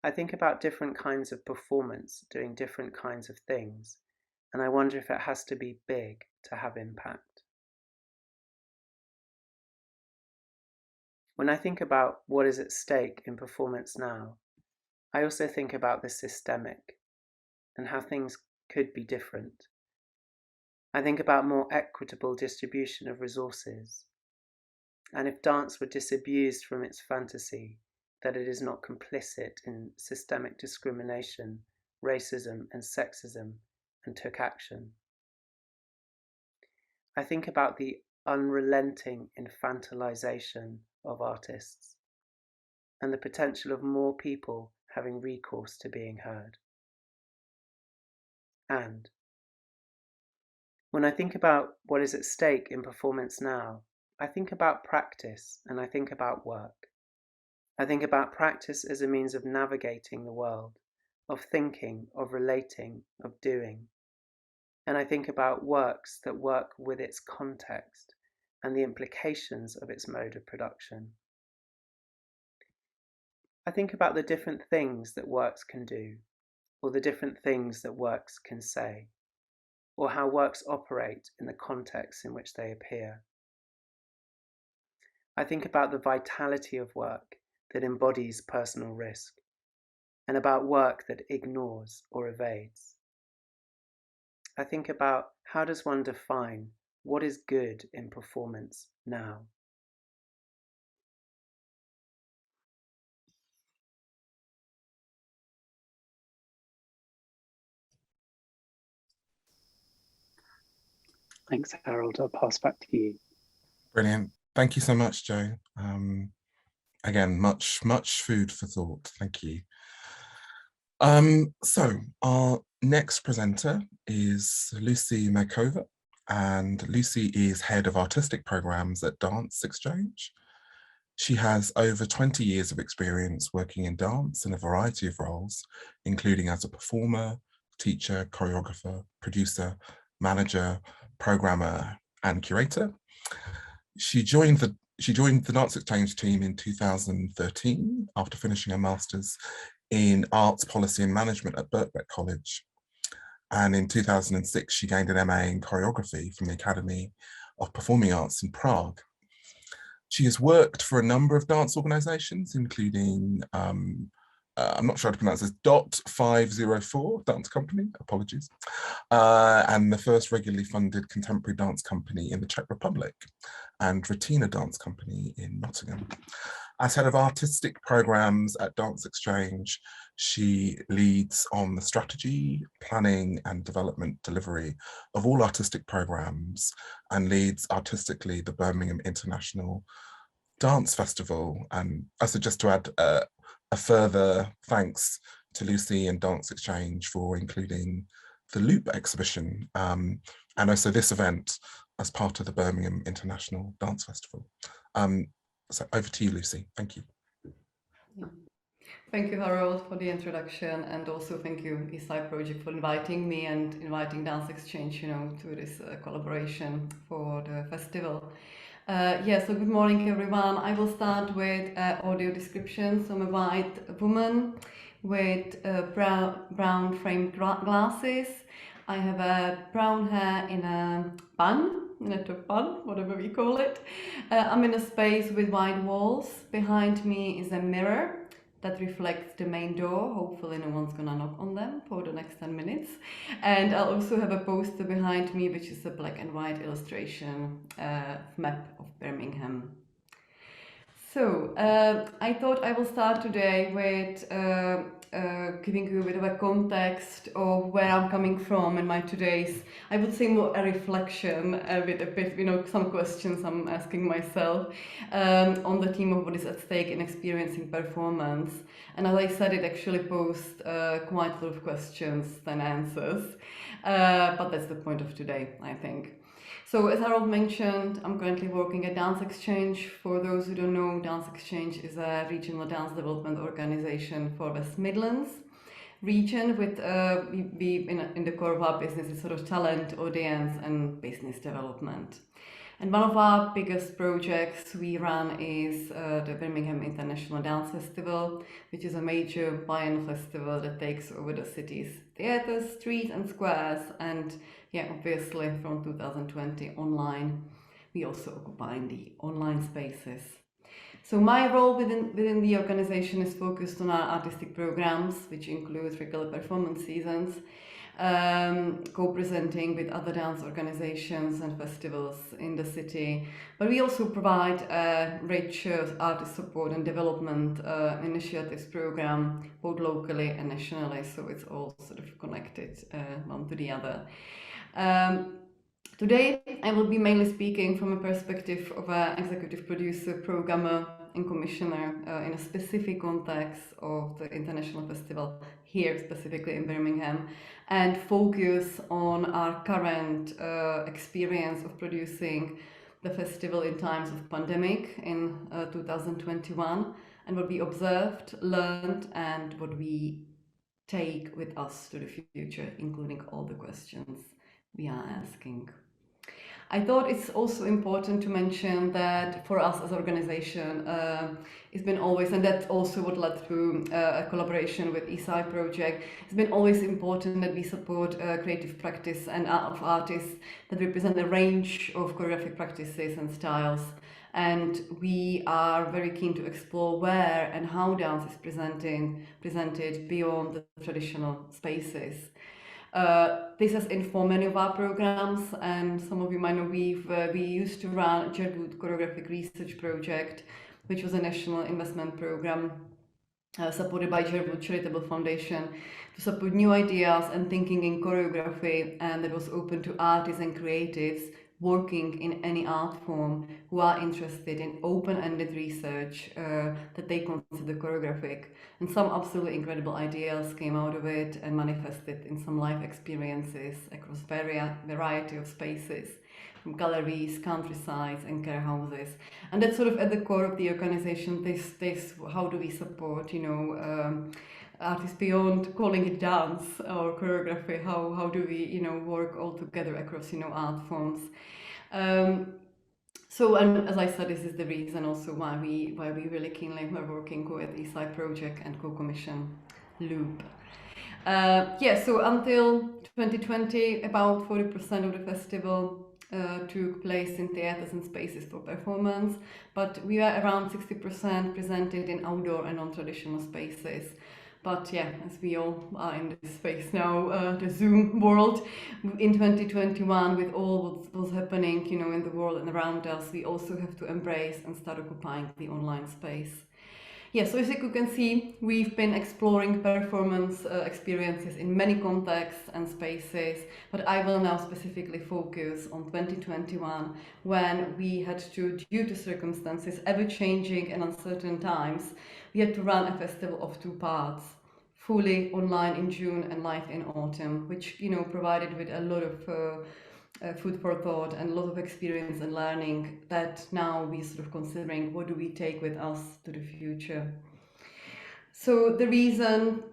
I think about different kinds of performance doing different kinds of things, and I wonder if it has to be big to have impact. When I think about what is at stake in performance now, I also think about the systemic and how things could be different. I think about more equitable distribution of resources, and if dance were disabused from its fantasy that it is not complicit in systemic discrimination, racism and sexism, and took action. I think about the unrelenting infantilization of artists and the potential of more people having recourse to being heard. And when I think about what is at stake in performance now, I think about practice and I think about work. I think about practice as a means of navigating the world, of thinking, of relating, of doing. And I think about works that work with its context and the implications of its mode of production. I think about the different things that works can do, or the different things that works can say, or how works operate in the context in which they appear. I think about the vitality of work that embodies personal risk, and about work that ignores or evades. I think about how does one define what is good in performance now? Thanks, Harold. I'll pass back to you. Brilliant. Thank you so much, Joe. Again, much food for thought. Thank you. So our next presenter is Lucie Mirkova, and Lucie is head of artistic programs at DanceXchange. She has over 20 years of experience working in dance in a variety of roles, including as a performer, teacher, choreographer, producer, manager, programmer, and curator. She joined the DanceXchange team in 2013 after finishing a master's in arts policy and management at Birkbeck College. And in 2006, she gained an MA in choreography from the Academy of Performing Arts in Prague. She has worked for a number of dance organizations, including, I'm not sure how to pronounce this, .504 dance company, apologies, and the first regularly funded contemporary dance company in the Czech Republic, and Retina Dance Company in Nottingham. As head of artistic programs at DanceXchange, she leads on the strategy, planning and development delivery of all artistic programs and leads artistically the Birmingham International Dance Festival. And I suggest to add a further thanks to Lucie and DanceXchange for including the Loop exhibition and also this event as part of the Birmingham International Dance Festival. So over to you, Lucie. Thank you. Thank you, Harold, for the introduction, and also thank you, Eastside Project, for inviting me and inviting DanceXchange, to this collaboration for the festival. So good morning, everyone. I will start with audio description. So I'm a white woman with brown framed glasses. I have brown hair in a bun, whatever we call it. I'm in a space with white walls. Behind me is a mirror that reflects the main door. Hopefully no one's gonna knock on them for the next 10 minutes. And I'll also have a poster behind me, which is a black and white illustration map of Birmingham. So I thought I will start today with giving you a bit of a context of where I'm coming from in my today's, I would say more a reflection with a bit, some questions I'm asking myself on the theme of what is at stake in experiencing performance. And as I said, it actually posed quite a lot of questions than answers, but that's the point of today, I think. So as Harold mentioned, I'm currently working at DanceXchange. For those who don't know, DanceXchange is a regional dance development organization for West Midlands region with, in the core of our business is sort of talent, audience and business development. And one of our biggest projects we run is the Birmingham International Dance Festival, which is a major biennial festival that takes over the city's theatres, streets and squares, and yeah, obviously from 2020 online. We also occupy the online spaces. So my role within the organization is focused on our artistic programs, which include regular performance seasons, co-presenting with other dance organizations and festivals in the city. But we also provide a rich artist support and development initiatives program, both locally and nationally, so it's all sort of connected one to the other. Today, I will be mainly speaking from a perspective of an executive producer, programmer, and commissioner in a specific context of the international festival here, specifically in Birmingham, and focus on our current experience of producing the festival in times of pandemic in 2021, and what we observed, learned, and what we take with us to the future, including all the questions we are asking. I thought it's also important to mention that for us as an organization, it's been always, and that's also what led to a collaboration with Eastside project, it's been always important that we support creative practice and art of artists that represent a range of choreographic practices and styles. And we are very keen to explore where and how dance is presented beyond the traditional spaces. This has informed many of our programs, and some of you might know we used to run a Jerwood choreographic research project, which was a national investment program supported by Jerwood Charitable Foundation to support new ideas and thinking in choreography, and that was open to artists and creatives working in any art form who are interested in open-ended research that they consider choreographic. And some absolutely incredible ideas came out of it and manifested in some live experiences across variety of spaces, from galleries, countrysides and care houses. And that's sort of at the core of the organization, this how do we support, artists beyond calling it dance or choreography, how do we, work all together across, art forms. So, and as I said, this is the reason also why we really keenly were working with Eastside Project and co-commission Loop. So until 2020, about 40% of the festival took place in theatres and spaces for performance, but we were around 60% presented in outdoor and non-traditional spaces. But yeah, as we all are in this space now, the Zoom world, in 2021, with all what was happening, in the world and around us, we also have to embrace and start occupying the online space. Yeah, so as you can see, we've been exploring performance experiences in many contexts and spaces, but I will now specifically focus on 2021, when we had to, due to circumstances, ever-changing and uncertain times, we had to run a festival of two parts, fully online in June and live in autumn, which provided with a lot of food for thought and a lot of experience and learning that now we're sort of considering what do we take with us to the future. So the reason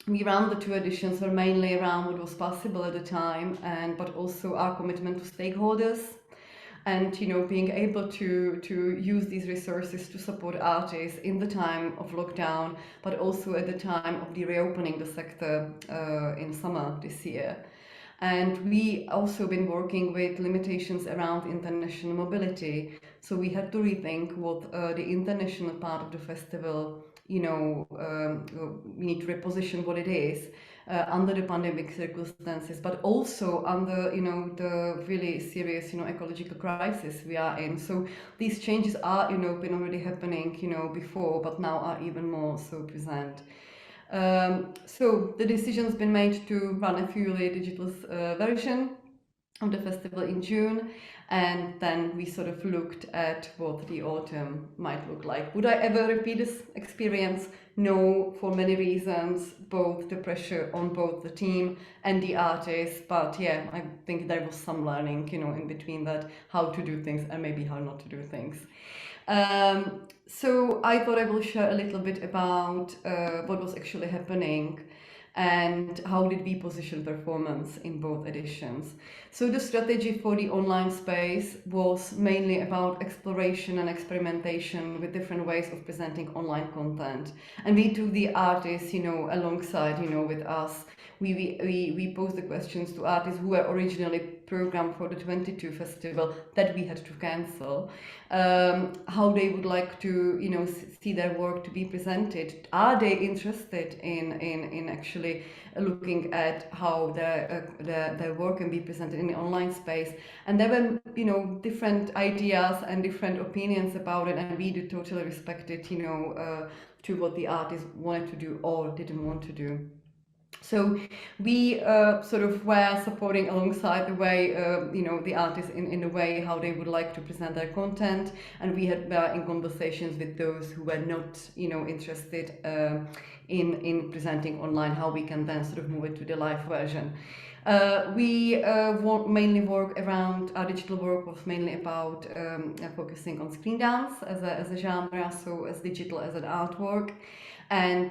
we ran the two editions were mainly around what was possible at the time, but also our commitment to stakeholders, and being able to use these resources to support artists in the time of lockdown, but also at the time of the reopening the sector in summer this year. And we also been working with limitations around international mobility, so we had to rethink what the international part of the festival, we need to reposition what it is under the pandemic circumstances, but also under the really serious ecological crisis we are in. So these changes are been already happening before, but now are even more so present. So the decision's been made to run a fully digital version of the festival in June, and then we sort of looked at what the autumn might look like. Would I ever repeat this experience? No, for many reasons, both the pressure on both the team and the artists, but yeah, I think there was some learning, in between that, how to do things and maybe how not to do things. So I thought I will share a little bit about what was actually happening and how did we position performance in both editions. So the strategy for the online space was mainly about exploration and experimentation with different ways of presenting online content. And we took the artists, alongside, with us. We posed the questions to artists who were originally programmed for the 22 festival that we had to cancel, how they would like to, see their work to be presented. Are they interested in actually looking at how their work can be presented in the online space? And there were, different ideas and different opinions about it, and we do totally respect it, to what the artists wanted to do or didn't want to do. So we sort of were supporting alongside the way, the artists in a way how they would like to present their content, and we had in conversations with those who were not, interested in presenting online, how we can then sort of move it to the live version. We mainly work around, our digital work was mainly about focusing on screen dance as a genre, so as digital as an artwork. And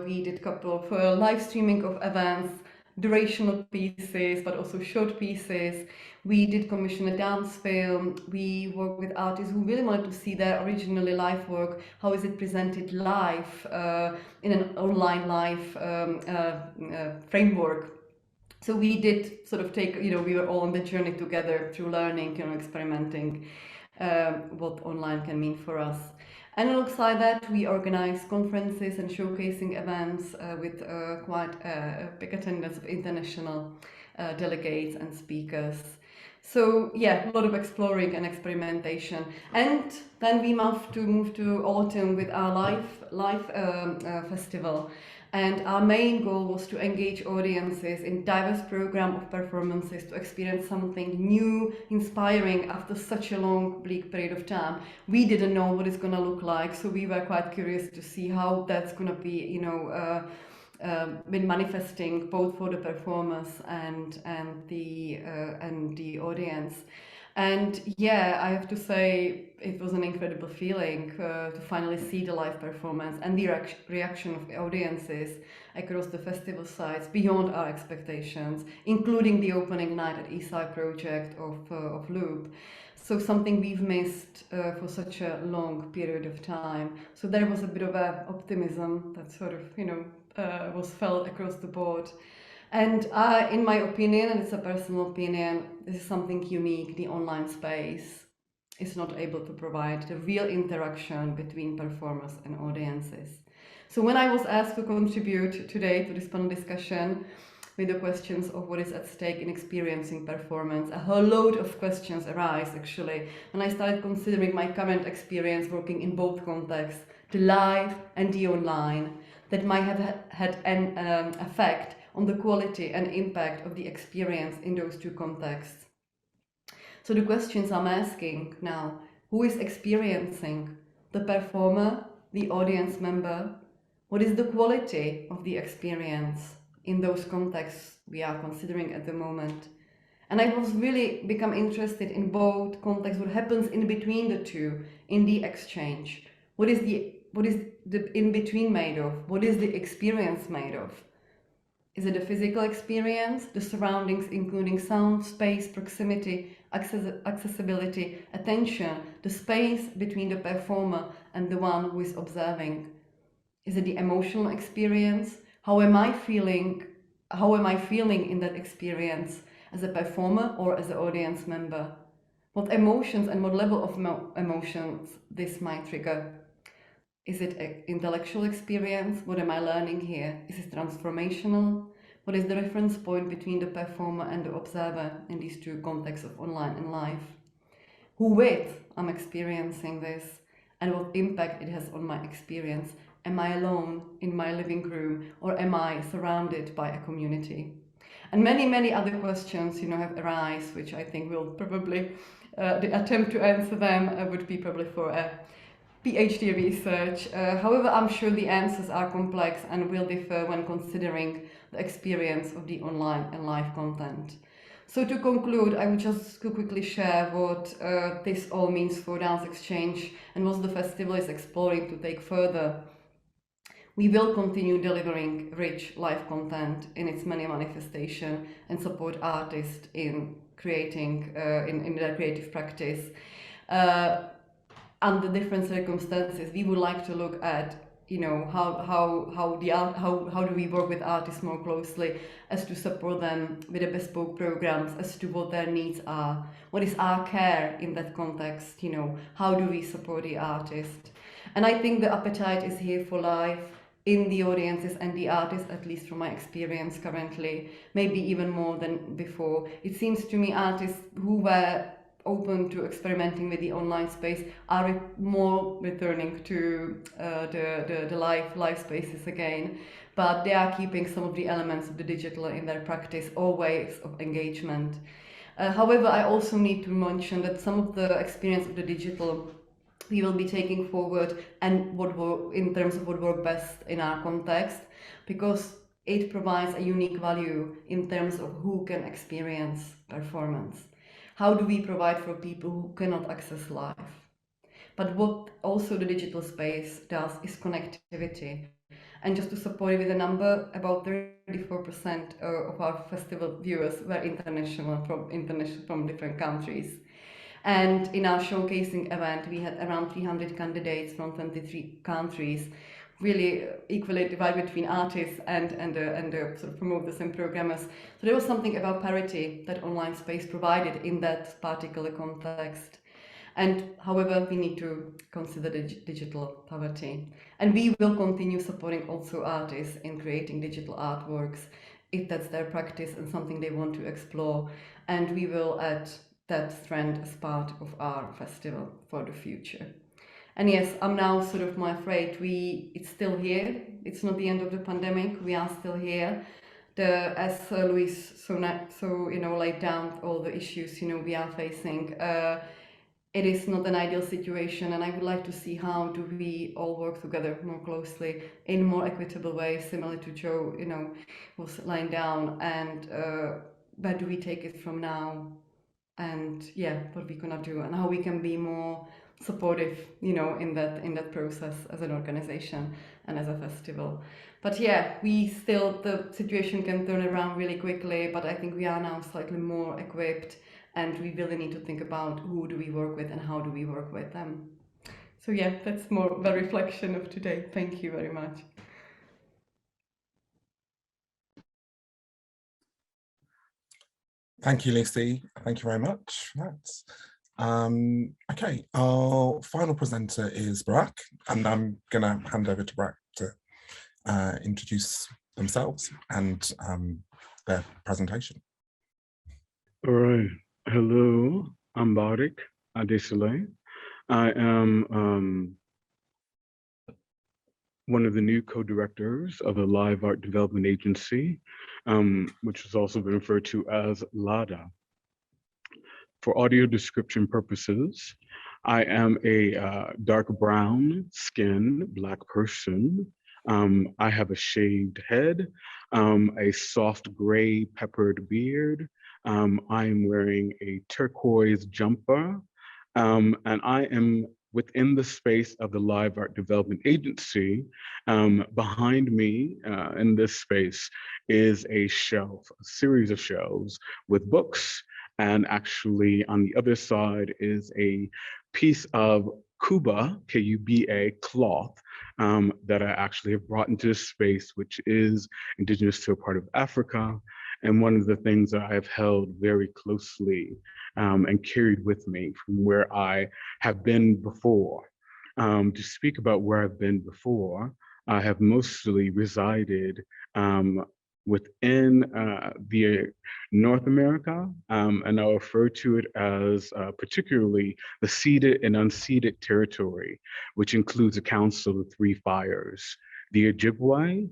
we did a couple of live streaming of events, durational pieces, but also short pieces. We did commission a dance film. We worked with artists who really wanted to see their originally live work. How is it presented live in an online live framework? So we did sort of take, we were all on the journey together through learning, experimenting what online can mean for us. And alongside that, we organize conferences and showcasing events with quite a big attendance of international delegates and speakers. So yeah, a lot of exploring and experimentation. And then we moved to autumn with our live festival. And our main goal was to engage audiences in diverse program of performances to experience something new, inspiring after such a long, bleak period of time. We didn't know what it's going to look like, so we were quite curious to see how that's going to be, been manifesting both for the performers and the audience. And yeah, I have to say it was an incredible feeling to finally see the live performance and the reaction of audiences across the festival sites beyond our expectations, including the opening night at Eastside project of Loop. So something we've missed for such a long period of time. So there was a bit of optimism that sort of, was felt across the board. And in my opinion, and it's a personal opinion, this is something unique the online space is not able to provide, the real interaction between performers and audiences. So when I was asked to contribute today to this panel discussion with the questions of what is at stake in experiencing performance, a whole load of questions arise actually, and I started considering my current experience working in both contexts, the live and the online, that might have had an effect on the quality and impact of the experience in those two contexts. So the questions I'm asking now, who is experiencing? The performer, the audience member? What is the quality of the experience in those contexts we are considering at the moment? And I was really become interested in both contexts, what happens in between the two, in the exchange. What is the in-between made of? What is the experience made of? Is it a physical experience, the surroundings including sound, space, proximity, accessibility, attention, the space between the performer and the one who is observing? Is it the emotional experience? How am I feeling in that experience as a performer or as an audience member? What emotions and what level of emotions this might trigger? Is it an intellectual experience? What am I learning here? Is it transformational? What is the reference point between the performer and the observer in these two contexts of online and live? Who with I'm experiencing this and what impact it has on my experience? Am I alone in my living room or am I surrounded by a community? And many, many other questions, have arisen, which I think will probably, the attempt to answer them would be probably for a PhD research. However, I'm sure the answers are complex and will differ when considering the experience of the online and live content. So to conclude, I would just quickly share what this all means for DanceXchange and what the festival is exploring to take further. We will continue delivering rich live content in its many manifestations and support artists in creating in their creative practice. Under different circumstances, we would like to look at, you know, how do we work with artists more closely, as to support them with the bespoke programs, as to what their needs are, what is our care in that context, you know, how do we support the artist. And I think the appetite is here for life in the audiences and the artists, at least from my experience currently, maybe even more than before. It seems to me artists who were open to experimenting with the online space are more returning to the live spaces again, but they are keeping some of the elements of the digital in their practice or ways of engagement. However, I also need to mention that some of the experience of the digital we will be taking forward and in terms of what works best in our context, because it provides a unique value in terms of who can experience performance. How do we provide for people who cannot access live? But what also the digital space does is connectivity. And just to support it with a number, about 34% of our festival viewers were international from different countries. And in our showcasing event, we had around 300 candidates from 23 countries, really equally divided between artists and the sort of promoters and programmers. So there was something about parity that online space provided in that particular context. And however, we need to consider the digital poverty. And we will continue supporting also artists in creating digital artworks, if that's their practice and something they want to explore. And we will add that trend as part of our festival for the future. And yes, I'm now sort of more afraid it's still here. It's not the end of the pandemic. We are still here. As Louise laid down all the issues we are facing. It is not an ideal situation, and I would like to see how do we all work together more closely in more equitable ways, similar to Joe, was laying down, and where do we take it from now, and what we're gonna do, and how we can be more supportive, in that process as an organization and as a festival. But the situation can turn around really quickly, but I think we are now slightly more equipped, and we really need to think about who do we work with and how do we work with them. So that's more the reflection of today. Thank you very much. Thank you, Lucie. Thank you very much for that. Okay, our final presenter is Barak, and I'm going to hand over to Barak to introduce themselves and their presentation. All right. Hello, I'm Barak Soleil. I am one of the new co-directors of the Live Art Development Agency, which has also been referred to as LADA. For audio description purposes, I am a dark brown skin Black person. I have a shaved head, a soft gray peppered beard. I'm wearing a turquoise jumper, and I am within the space of the Live Art Development Agency. Behind me in this space is a shelf, a series of shelves with books, and actually on the other side is a piece of Kuba, K-U-B-A, cloth that I actually have brought into this space, which is indigenous to a part of Africa. And one of the things that I've held very closely and carried with me from where I have been before. To speak about where I've been before, I have mostly resided within the North America, and I'll refer to it as particularly the ceded and unceded territory, which includes the Council of Three Fires, the Ojibwe,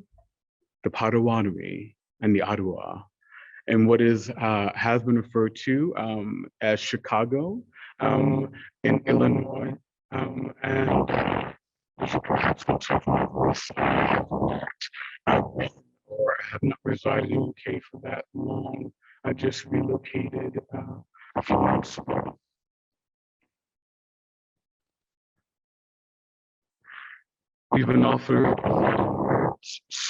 the Potawatomi, and the Ottawa. And what has been referred to as Chicago in Illinois, and perhaps what's my voice, I have not resided in the UK for that long. I just relocated a few months ago. We've been offered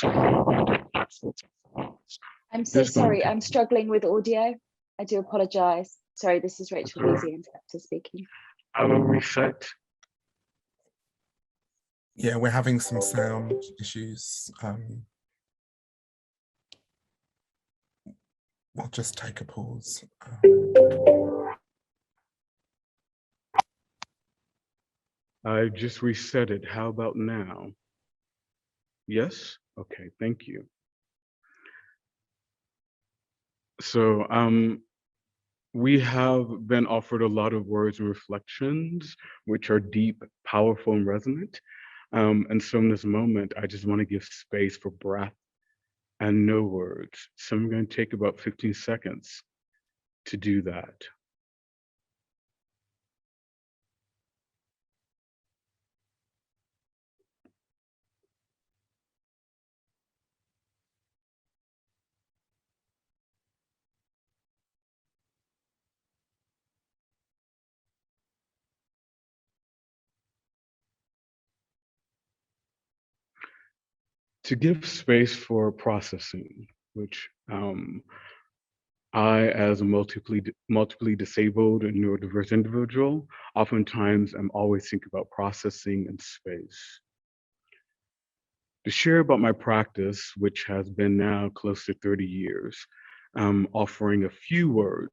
performance. I'm so sorry, I'm struggling with audio. I do apologize. Sorry, this is Rachel Beasy, interpreter speaking. I will reset. Yeah, we're having some sound issues. We'll just take a pause. I just reset it. How about now? Yes? Okay, thank you. So we have been offered a lot of words and reflections, which are deep, powerful, and resonant. And so in this moment, I just want to give space for breath and no words. So I'm going to take about 15 seconds to do that. To give space for processing, which I, as a multiply disabled and neurodiverse individual, oftentimes I'm always thinking about processing and space. To share about my practice, which has been now close to 30 years, offering a few words,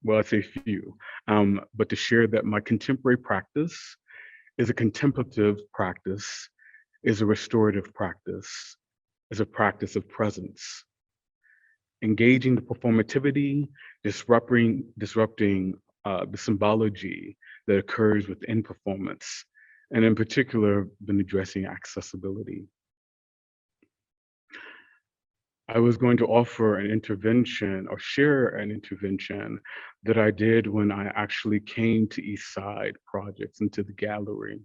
well, I say few, but to share that my contemporary practice is a contemplative practice, is a restorative practice, is a practice of presence. Engaging the performativity, disrupting the symbology that occurs within performance, and in particular, been addressing accessibility. I was going to offer an intervention or share an intervention that I did when I actually came to Eastside projects into the gallery.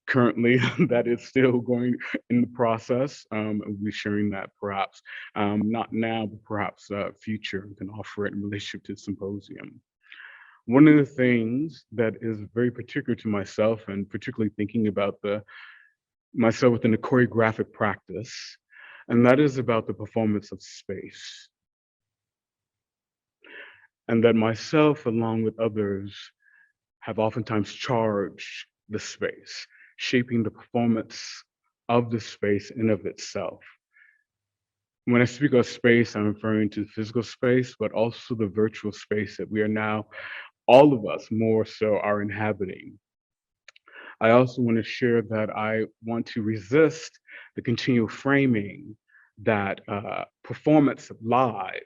Currently, that is still going in the process. We'll be sharing that perhaps, not now, but perhaps future, and can offer it in relationship to the symposium. One of the things that is very particular to myself, and particularly thinking about myself within the choreographic practice, and that is about the performance of space. And that myself, along with others, have oftentimes charged the space, shaping the performance of the space in of itself. When I speak of space, I'm referring to physical space, but also the virtual space that we are now, all of us more so, are inhabiting. I also want to share that I want to resist the continual framing that performance live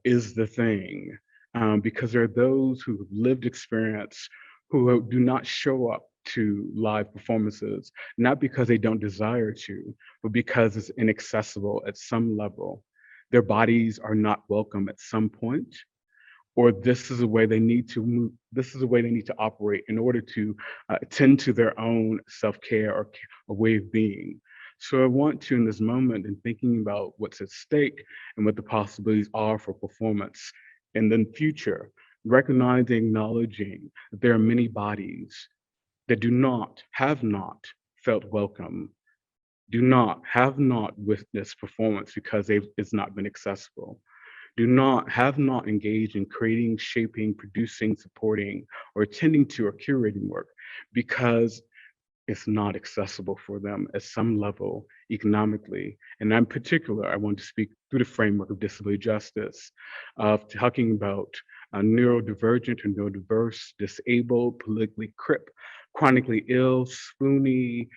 is the thing, because there are those who have lived experience who do not show up to live performances, not because they don't desire to, but because it's inaccessible at some level. Their bodies are not welcome at some point, or this is a way they need to move, this is a way they need to operate in order to attend to their own self-care or way of being. So I want to, in this moment, in thinking about what's at stake and what the possibilities are for performance in the future, recognizing, acknowledging that there are many bodies that have not felt welcome, have not witnessed performance because it's not been accessible, have not engaged in creating, shaping, producing, supporting, or attending to or curating work because it's not accessible for them at some level economically. And in particular, I want to speak through the framework of disability justice, of talking about neurodivergent or neurodiverse, disabled, politically crip, chronically ill, spoony,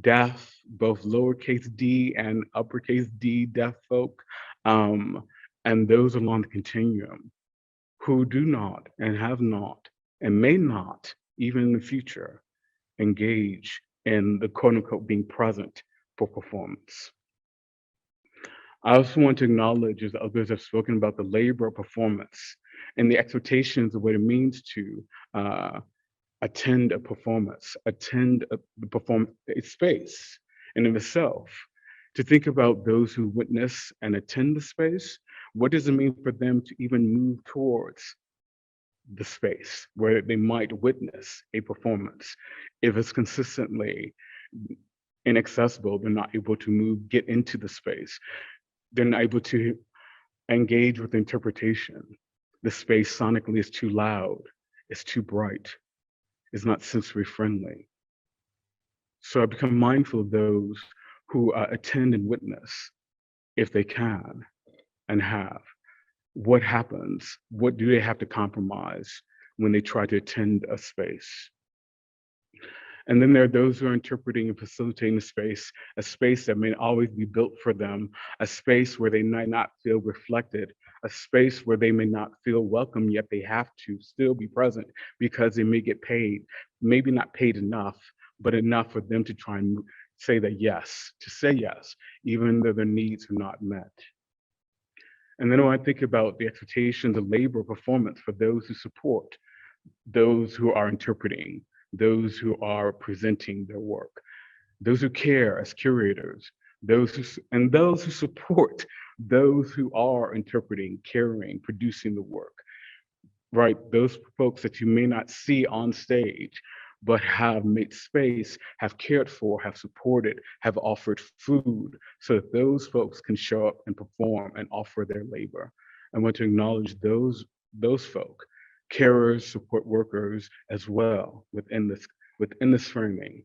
deaf, both lowercase d and uppercase D deaf folk, and those along the continuum who do not and have not and may not, even in the future, engage in the quote unquote being present for performance. I also want to acknowledge, as others have spoken about, the labor of performance and the expectations of what it means to attend a performance, attend a space in of itself. To think about those who witness and attend the space, what does it mean for them to even move towards the space where they might witness a performance if it's consistently inaccessible. They're not able to move, get into the space. They're not able to engage with interpretation. The space sonically is too loud, it's too bright, it's not sensory friendly. So I become mindful of those who attend and witness, if they can and have. What happens? What do they have to compromise when they try to attend a space? And then there are those who are interpreting and facilitating the space, a space that may always be built for them, a space where they might not feel reflected, a space where they may not feel welcome, yet they have to still be present because they may get paid, maybe not paid enough, but enough for them to try and say that yes, to say yes, even though their needs are not met. And then when I think about the expectations of labor performance for those who support, those who are interpreting, those who are presenting their work, those who care as curators, those who support those who are interpreting, caring, producing the work, right? Those folks that you may not see on stage, but have made space, have cared for, have supported, have offered food, so that those folks can show up and perform and offer their labor. I want to acknowledge those folk, carers, support workers as well within this framing.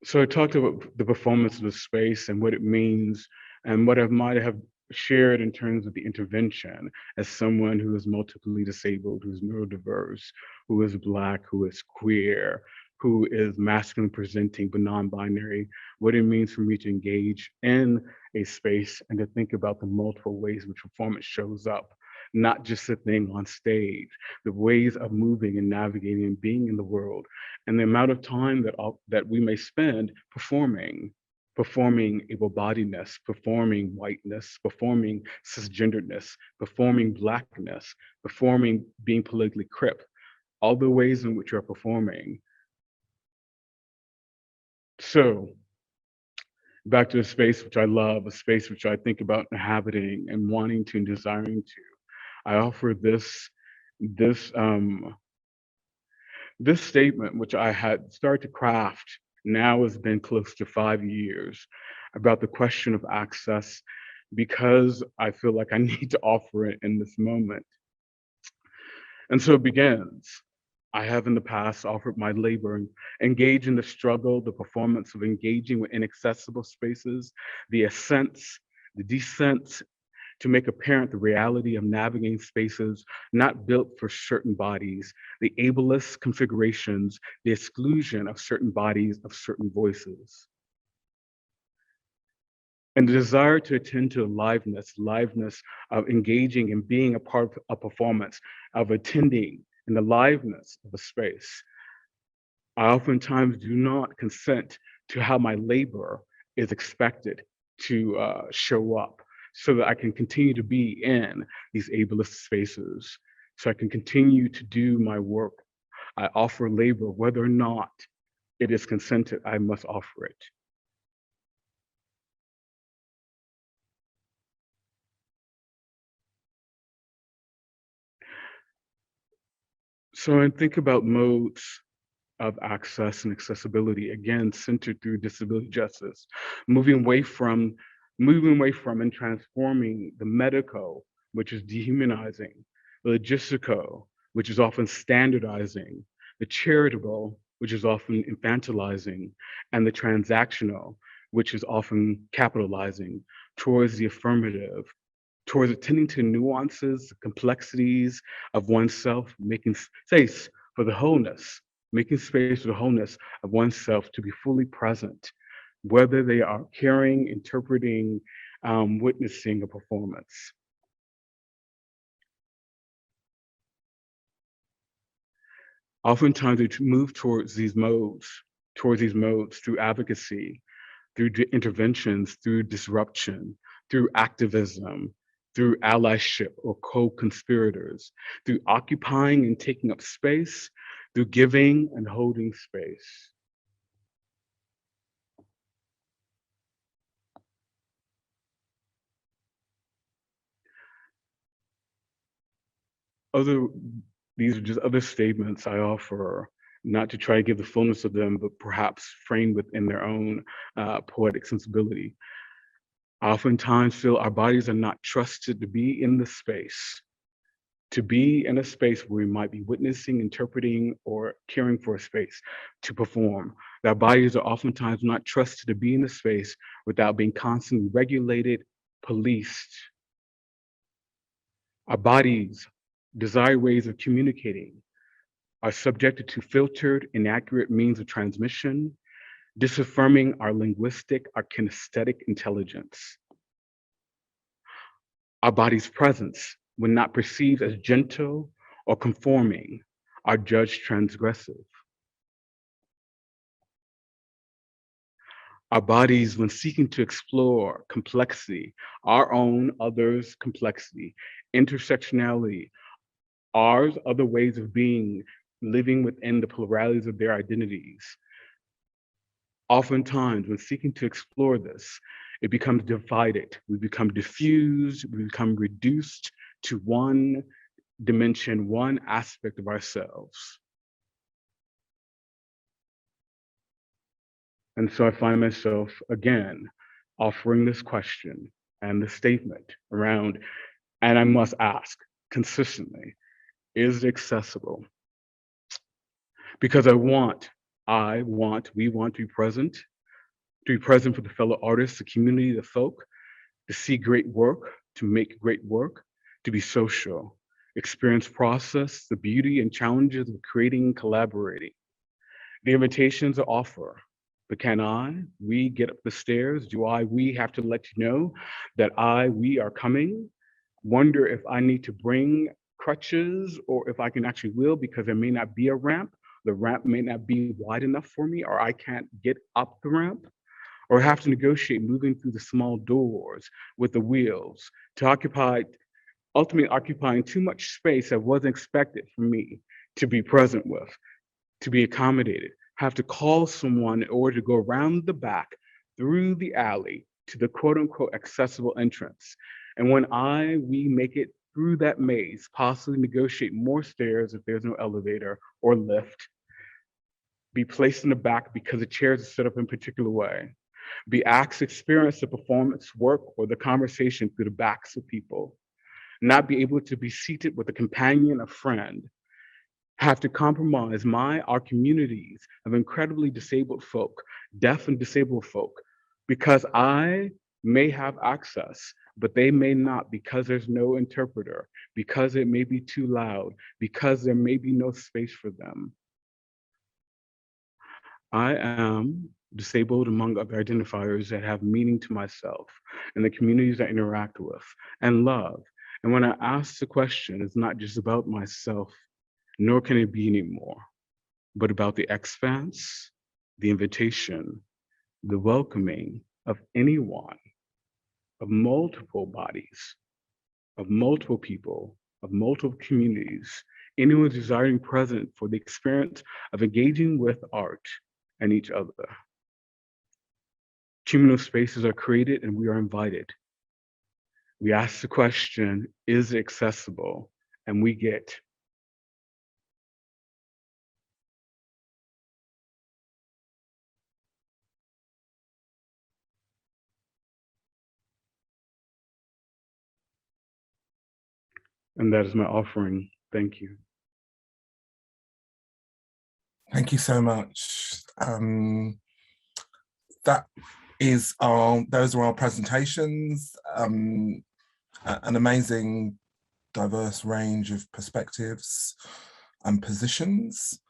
So I talked about the performance of the space and what it means and what I might have shared in terms of the intervention as someone who is multiply disabled, who's neurodiverse, who is Black, who is queer, who is masculine presenting but non-binary, what it means for me to engage in a space and to think about the multiple ways in which performance shows up, not just the thing on stage, the ways of moving and navigating and being in the world, and the amount of time that we may spend performing able-bodiedness, performing whiteness, performing cisgenderedness, performing Blackness, performing being politically crip, all the ways in which you're performing. So back to a space which I love, a space which I think about inhabiting and wanting to and desiring to. I offer this statement, which I had started to craft, now has been close to 5 years, about the question of access, because I feel like I need to offer it in this moment. And so it begins. I have in the past offered my labor and engaged in the struggle, the performance of engaging with inaccessible spaces, the ascents, the descents, to make apparent the reality of navigating spaces not built for certain bodies, the ableist configurations, the exclusion of certain bodies, of certain voices. And the desire to attend to liveness of engaging and being a part of a performance, of attending in the liveness of a space. I oftentimes do not consent to how my labor is expected to show up, so that I can continue to be in these ableist spaces, so I can continue to do my work. I offer labor, whether or not it is consented, I must offer it. So I think about modes of access and accessibility, again, centered through disability justice, moving away from and transforming the medico, which is dehumanizing, the logistical, which is often standardizing, the charitable, which is often infantilizing, and the transactional, which is often capitalizing, towards the affirmative, towards attending to nuances, complexities of oneself, making space for the wholeness, making space for the wholeness of oneself to be fully present, whether they are caring, interpreting, witnessing a performance. Oftentimes we move towards these modes through advocacy, through interventions, through disruption, through activism, through allyship or co-conspirators, through occupying and taking up space, through giving and holding space. These are just other statements I offer, not to try to give the fullness of them, but perhaps framed within their own poetic sensibility. I oftentimes feel our bodies are not trusted to be in the space, to be in a space where we might be witnessing, interpreting, or caring for a space to perform. Our bodies are oftentimes not trusted to be in the space without being constantly regulated, policed. Our bodies desire ways of communicating, are subjected to filtered, inaccurate means of transmission, disaffirming our linguistic, our kinesthetic intelligence. Our body's presence, when not perceived as gentle or conforming, are judged transgressive. Our bodies, when seeking to explore complexity, our own, others' complexity, intersectionality, ours, other ways of being, living within the pluralities of their identities. Oftentimes, when seeking to explore this, it becomes divided. We become diffused, we become reduced to one dimension, one aspect of ourselves. And so I find myself, again, offering this question and the statement around, and I must ask consistently, is it accessible? Because we want to be present for the fellow artists, the community, the folk, to see great work, to make great work, to be social, experience process, the beauty and challenges of creating and collaborating. The invitations are offer, but we get up the stairs? We have to let you know that we are coming? Wonder if I need to bring crutches or if I can actually wheel because there may not be a ramp. The ramp may not be wide enough for me, or I can't get up the ramp, or have to negotiate moving through the small doors with the wheels to ultimately occupying too much space that wasn't expected for me to be present with, to be accommodated, have to call someone in order to go around the back through the alley to the quote unquote accessible entrance. And when we make it through that maze, possibly negotiate more stairs if there's no elevator or lift, be placed in the back because the chairs are set up in a particular way, be asked to experience the performance work or the conversation through the backs of people, not be able to be seated with a companion, a friend, have to compromise our communities of incredibly disabled folk, deaf and disabled folk, because I may have access, but they may not because there's no interpreter, because it may be too loud, because there may be no space for them. I am disabled among other identifiers that have meaning to myself and the communities I interact with and love. And when I ask the question, it's not just about myself, nor can it be anymore, but about the expanse, the invitation, the welcoming of anyone, of multiple bodies, of multiple people, of multiple communities, anyone desiring present for the experience of engaging with art and each other. Communal spaces are created and we are invited. We ask the question, is it accessible? And we get. And that is my offering. Thank you. Thank you so much. Those are our presentations. An amazing, diverse range of perspectives and positions.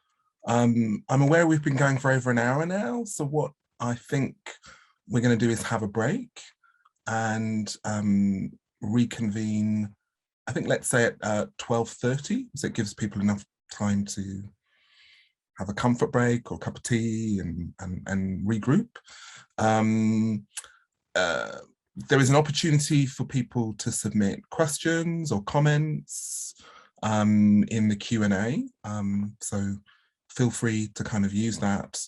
I'm aware we've been going for over an hour now, so what I think we're going to do is have a break and reconvene, I think let's say at 12:30, so it gives people enough time to have a comfort break or a cup of tea and regroup. There is an opportunity for people to submit questions or comments in the Q&A, so feel free to kind of use that,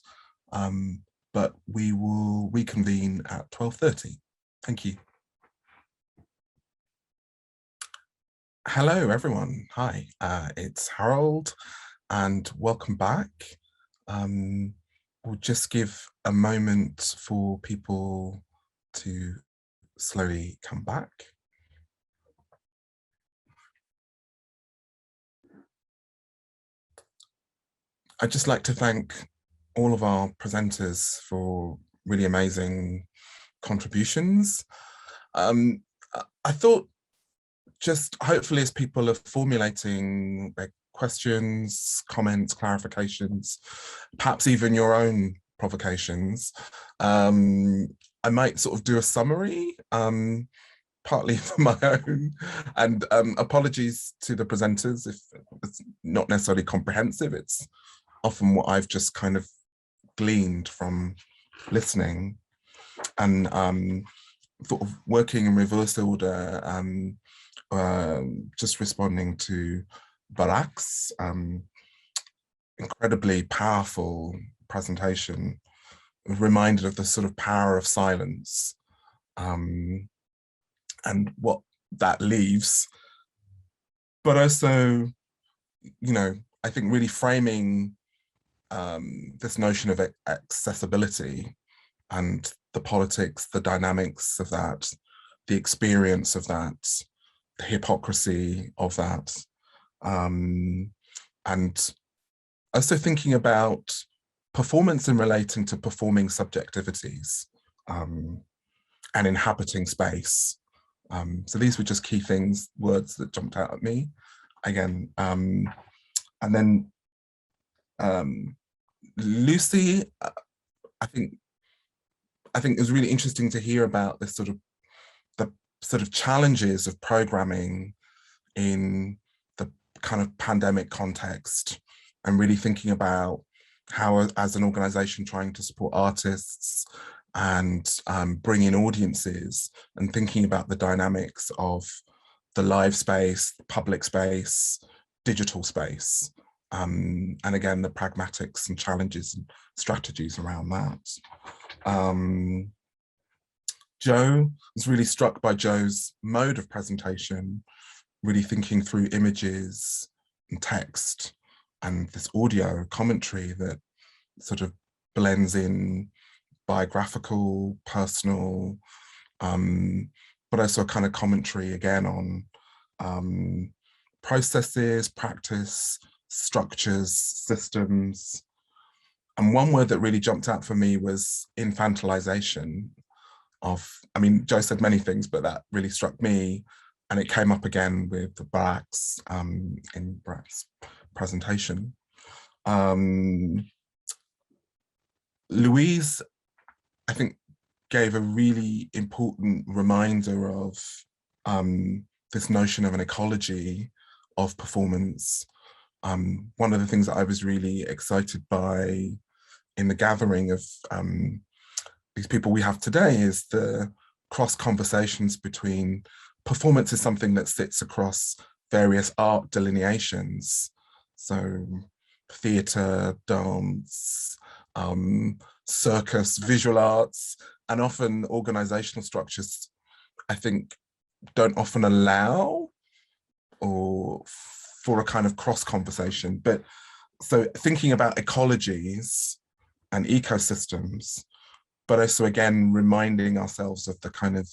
but we will reconvene at 12:30. Thank you. Hello, everyone. Hi, it's Harold, and welcome back. We'll just give a moment for people to slowly come back. I'd just like to thank all of our presenters for really amazing contributions. I thought just hopefully as people are formulating their questions, comments, clarifications, perhaps even your own provocations, I might sort of do a summary, partly for my own, and apologies to the presenters if it's not necessarily comprehensive. It's often what I've just kind of gleaned from listening, and sort of working in reverse order, just responding to Barak's incredibly powerful presentation, reminded of the sort of power of silence, and what that leaves, but also, you know, I think really framing this notion of accessibility and the politics, the dynamics of that, the experience of that, the hypocrisy of that, and also thinking about performance in relating to performing subjectivities, and inhabiting space. So these were just key things, words that jumped out at me again. And then Lucie, I think it was really interesting to hear about this the sort of challenges of programming in the kind of pandemic context, and really thinking about how, as an organization trying to support artists and bring in audiences, and thinking about the dynamics of the live space, public space, digital space, and again, the pragmatics and challenges and strategies around that. Joe was really struck by Joe's mode of presentation, really thinking through images and text and this audio commentary that sort of blends in biographical, personal, but also a kind of commentary again on processes, practice, structures, systems. And one word that really jumped out for me was infantilization of, I mean, Joe said many things, but that really struck me. And it came up again with Barak's, in Barak's presentation. Louise, I think, gave a really important reminder of this notion of an ecology of performance. One of the things that I was really excited by in the gathering of these people we have today is the cross conversations between performance is something that sits across various art delineations. So theatre, dance, circus, visual arts, and often organizational structures, I think, don't often allow or for a kind of cross conversation. But so thinking about ecologies and ecosystems, but also again, reminding ourselves of the kind of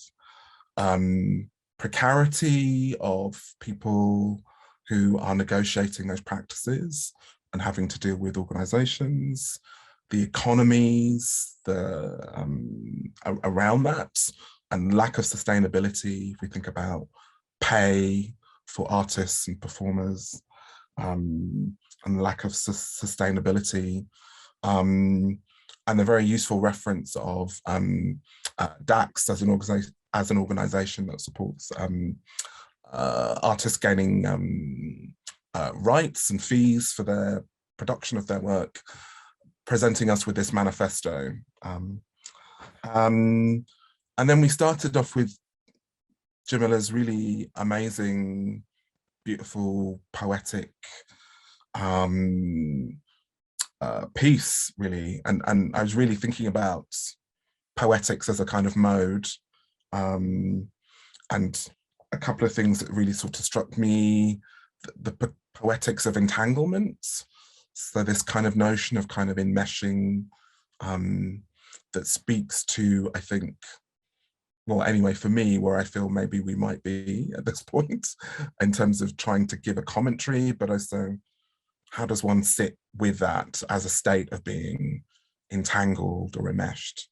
precarity of people who are negotiating those practices and having to deal with organizations, the economies, around that, and lack of sustainability. If we think about pay for artists and performers, and lack of sustainability, and the very useful reference of DAX as an organization that supports artists gaining rights and fees for their production of their work, presenting us with this manifesto. And then we started off with Jamila's really amazing, beautiful, poetic piece, really. And I was really thinking about poetics as a kind of mode. And a couple of things that really sort of struck me, the poetics of entanglement. So this kind of notion of kind of enmeshing that speaks to, I think, well, anyway, for me, where I feel maybe we might be at this point in terms of trying to give a commentary, but also how does one sit with that as a state of being entangled or enmeshed?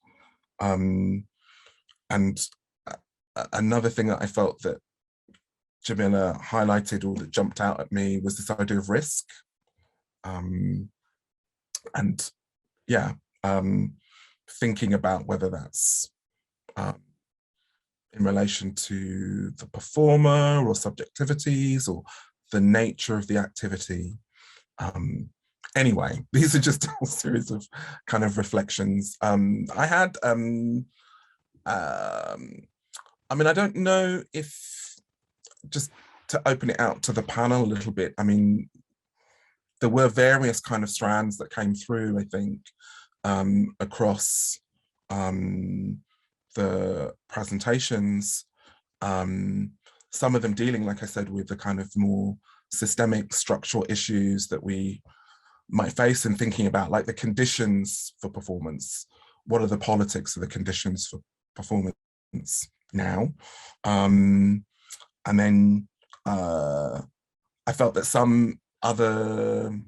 And another thing that I felt that Jamila highlighted or that jumped out at me was this idea of risk. And yeah, thinking about whether that's in relation to the performer or subjectivities or the nature of the activity. Anyway, these are just a series of kind of reflections. I had, I mean, I don't know if, just to open it out to the panel a little bit, I mean, there were various kind of strands that came through, I think, across the presentations, some of them dealing, like I said, with the kind of more systemic structural issues that we might face, and thinking about like the conditions for performance. What are the politics of the conditions for performance now? And then I felt that some other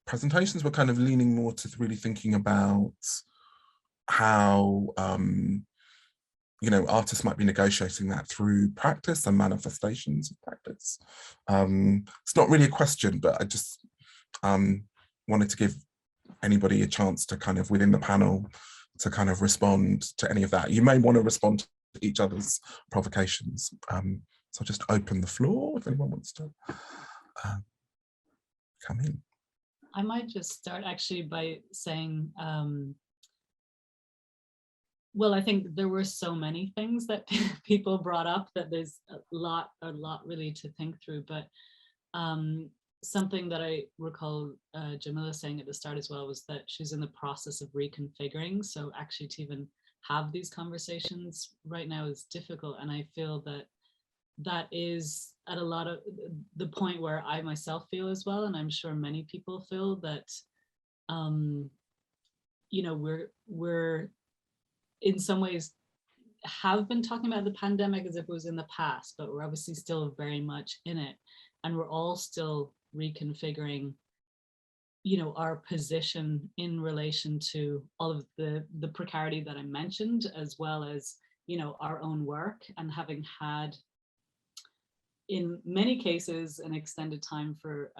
presentations were kind of leaning more to really thinking about how you know, artists might be negotiating that through practice and manifestations of practice. It's not really a question, but I just wanted to give anybody a chance to kind of within the panel to kind of respond to any of that. You may want to respond to each other's provocations. So I'll just open the floor if anyone wants to come in. I might just start actually by saying, well, I think there were so many things that people brought up that there's a lot really to think through. But something that I recall Jamila saying at the start as well was that she's in the process of reconfiguring. So actually to even have these conversations right now is difficult. And I feel that that is at a lot of the point where I myself feel as well. And I'm sure many people feel that, you know, we're in some ways have been talking about the pandemic as if it was in the past, but we're obviously still very much in it. And we're all still reconfiguring, you know, our position in relation to all of the precarity that I mentioned, as well as, you know, our own work, and having had, in many cases, an extended time for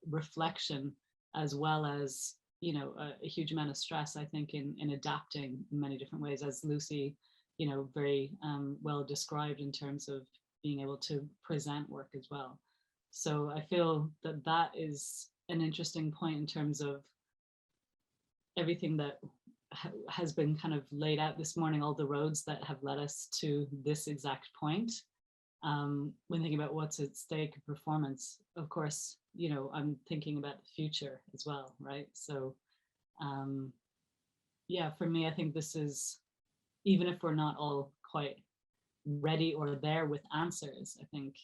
reflection, as well as, you know, a huge amount of stress, I think, in adapting in many different ways, as Lucie, you know, very well described in terms of being able to present work as well. So I feel that that is an interesting point in terms of everything that has been kind of laid out this morning, all the roads that have led us to this exact point. When thinking about what's at stake in performance, of course, you know, I'm thinking about the future as well, right? So yeah, for me, I think this is, even if we're not all quite ready or there with answers, I think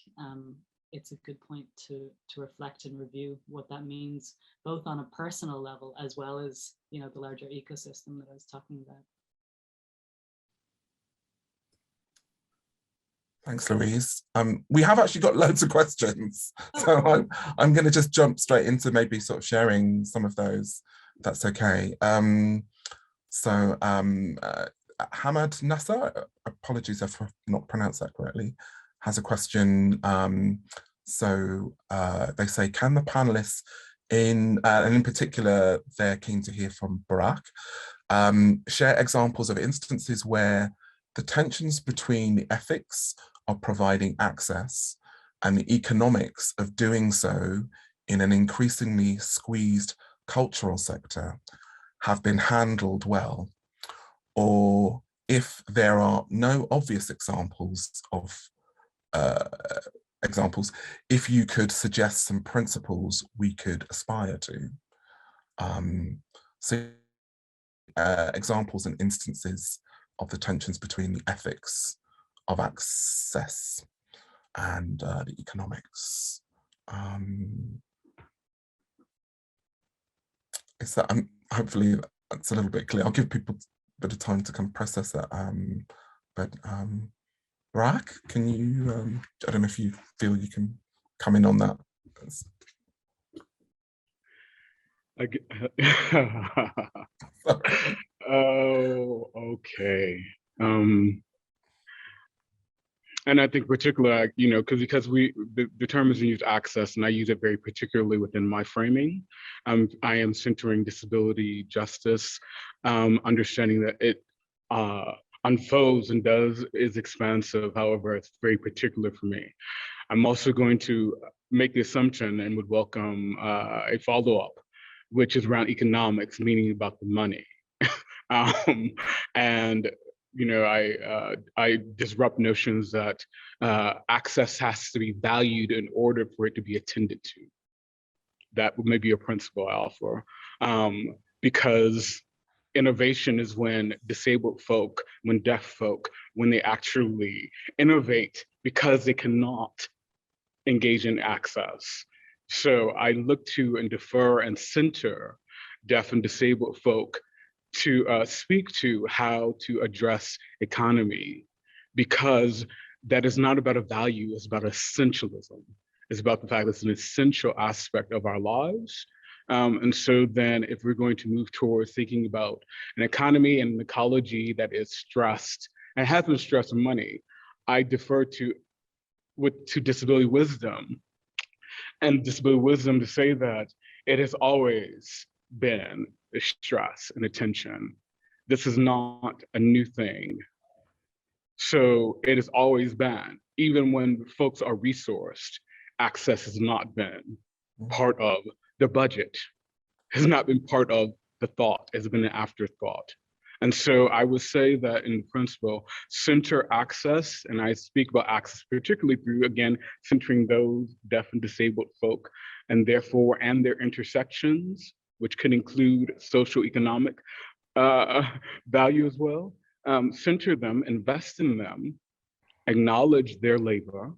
it's a good point to reflect and review what that means, both on a personal level as well as, you know, the larger ecosystem that I was talking about. Thanks, Louise. We have actually got loads of questions, so I'm going to just jump straight into maybe sort of sharing some of those, if that's okay. Hamad Nasser, apologies if I've not pronounced that correctly, has a question. They say, can the panelists and in particular, they're keen to hear from Barak, share examples of instances where the tensions between the ethics of providing access and the economics of doing so in an increasingly squeezed cultural sector have been handled well, or if there are no obvious examples of if you could suggest some principles we could aspire to. Examples and instances of the tensions between the ethics of access and the economics. Is that, hopefully that's a little bit clear. I'll give people a bit of time to kind of process that. But Barak, can you, I don't know if you feel you can come in on that. Oh, okay. And I think particularly, you know, because the term is used access, and I use it very particularly within my framing. I am centering disability justice, understanding that it unfolds and is expansive. However, it's very particular for me. I'm also going to make the assumption and would welcome a follow-up, which is around economics, meaning about the money. And you know, I disrupt notions that access has to be valued in order for it to be attended to. That may be a principle I offer, because innovation is when disabled folk, when deaf folk, when they actually innovate because they cannot engage in access. So I look to and defer and center deaf and disabled folk to speak to how to address economy, because that is not about a value, it's about essentialism. It's about the fact that it's an essential aspect of our lives. And so then if we're going to move towards thinking about an economy and an ecology that is stressed and has been stressed with money, I defer to disability wisdom. And disability wisdom to say that it has always been the stress and attention. This is not a new thing. So it has always been, even when folks are resourced, access has not been part of the budget, has not been part of the thought, has been an afterthought. And so I would say that in principle, center access, and I speak about access particularly through, again, centering those deaf and disabled folk, and therefore, and their intersections, which can include social economic value as well. Center them, invest in them, acknowledge their labor,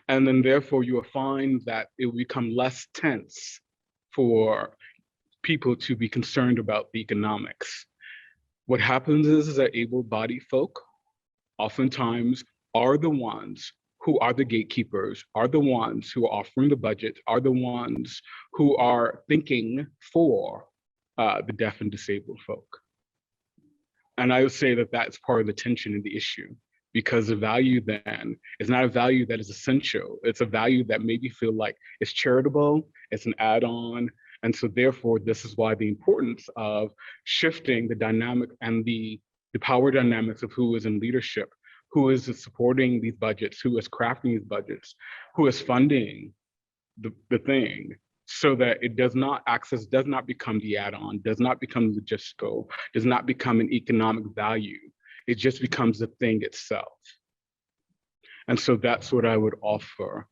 and then therefore you will find that it will become less tense for people to be concerned about the economics. What happens is that able-bodied folk oftentimes are the ones who are the gatekeepers, are the ones who are offering the budget, are the ones who are thinking for the deaf and disabled folk. And I would say that that's part of the tension in the issue, because the value then is not a value that is essential. It's a value that maybe feel like it's charitable, it's an add-on. And so therefore, this is why the importance of shifting the dynamic and the power dynamics of who is in leadership, who is supporting these budgets, who is crafting these budgets, who is funding the thing, so that it does not, access does not become the add-on, does not become logistical, does not become an economic value. It just becomes the thing itself. And so that's what I would offer.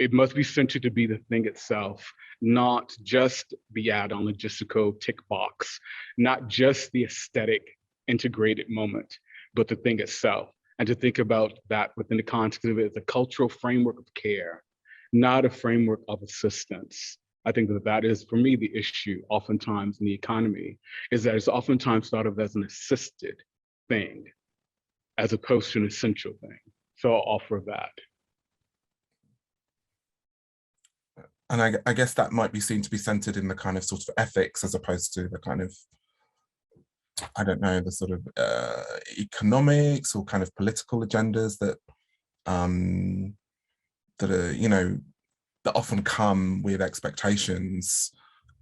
It must be centered to be the thing itself, not just the add-on logistical tick box, not just the aesthetic integrated moment, but the thing itself. And to think about that within the context of it as a cultural framework of care, not a framework of assistance. I think that that is, for me, the issue oftentimes in the economy, is that it's oftentimes thought of as an assisted thing, as opposed to an essential thing. So I'll offer that. And I guess that might be seen to be centered in the kind of sort of ethics as opposed to the kind of, I don't know, the sort of economics or kind of political agendas that that are, you know, that often come with expectations.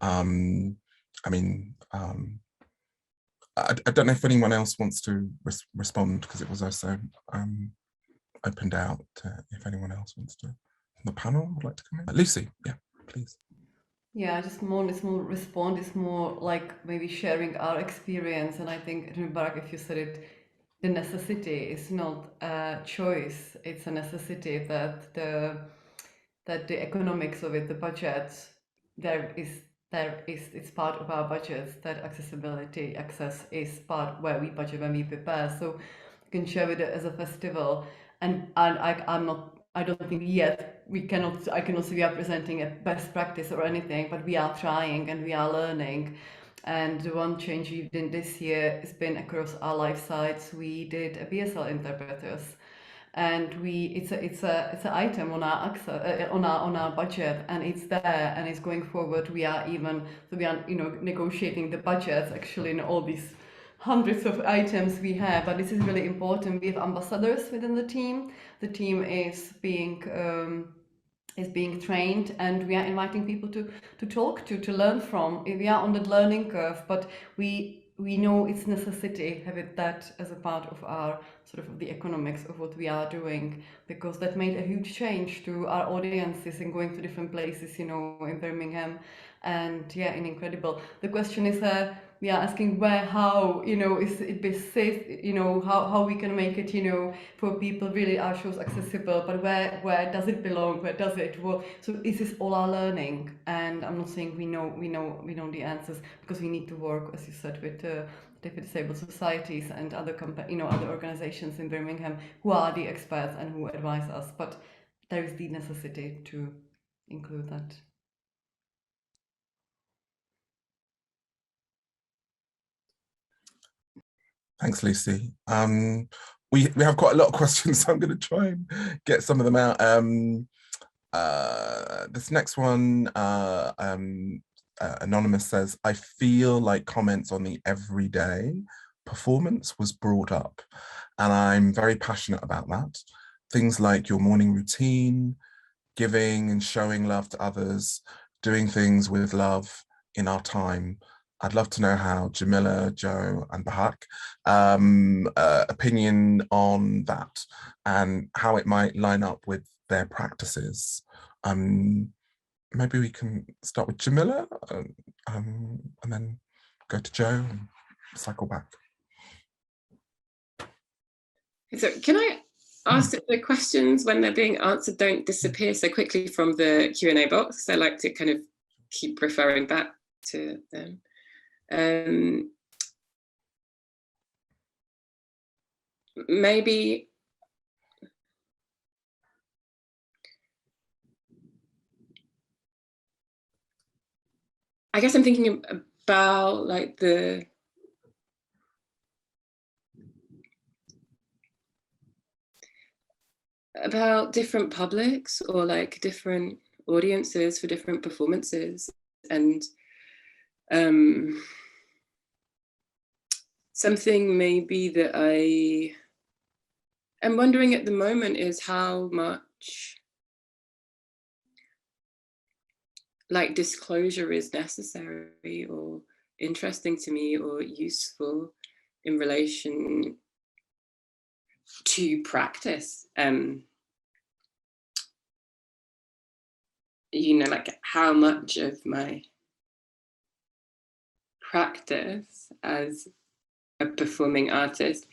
I mean, I don't know if anyone else wants to respond, because it was also opened out. If anyone else wants to, the panel would like to come in. Lucie, yeah, please. Yeah, just more respond is more like maybe sharing our experience. And I think, Barak, if you said it, the necessity is not a choice, it's a necessity that the economics of it, the budget, it's part of our budgets, that accessibility, access is part where we budget when we prepare. So you can share with it as a festival. and I don't think yet I cannot say we are presenting a best practice or anything, but we are trying and we are learning. And the one change we did this year has been across our live sites. We did a BSL interpreters, and it's an item on our on our budget, and it's there and it's going forward. We are negotiating the budgets actually in all these hundreds of items we have, but this is really important. We have ambassadors within the team. The team is being trained, and we are inviting people to talk to learn from. We are on the learning curve, but we know it's necessity having that as a part of our sort of the economics of what we are doing, because that made a huge change to our audiences and going to different places, you know, in Birmingham, and yeah, and incredible. The question is, we are asking where, how, you know, is it be safe, you know, how we can make it, you know, for people really our shows accessible, but where does it belong, where does it, well, so this is all our learning, and I'm not saying we know the answers, because we need to work, as you said, with disabled societies and other other organizations in Birmingham who are the experts and who advise us, but there is the necessity to include that. Thanks, Lucy. We have quite a lot of questions, so I'm going to try and get some of them out. This next one, Anonymous says, I feel like comments on the everyday performance was brought up, and I'm very passionate about that. Things like your morning routine, giving and showing love to others, doing things with love in our time. I'd love to know how Jamila, Joe, and Barak opinion on that and how it might line up with their practices. Maybe we can start with Jamila and then go to Joe and cycle back. So can I ask that the questions, when they're being answered, don't disappear so quickly from the Q&A box? I like to kind of keep referring back to them. Maybe I guess I'm thinking about like about different publics or like different audiences for different performances, and something maybe that I am wondering at the moment is how much like disclosure is necessary or interesting to me or useful in relation to practice. You know, like how much of my practice as a performing artist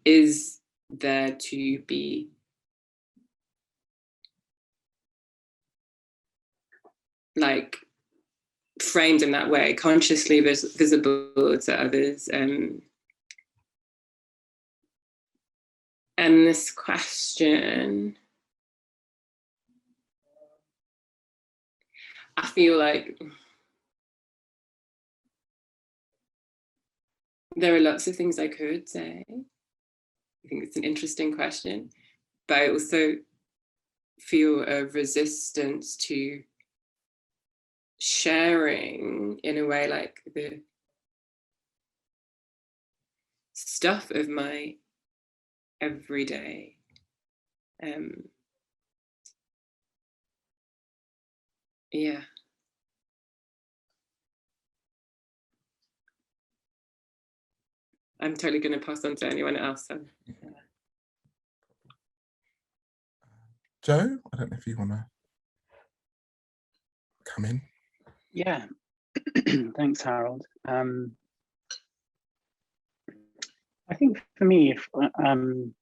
is there to be like framed in that way, consciously visible to others. And this question, I feel like there are lots of things I could say. I think it's an interesting question, but I also feel a resistance to sharing in a way like the stuff of my everyday. Yeah. I'm totally going to pass on to anyone else. So. Joe, I don't know if you want to come in. Yeah, thanks, Harold. I think for me, if I'm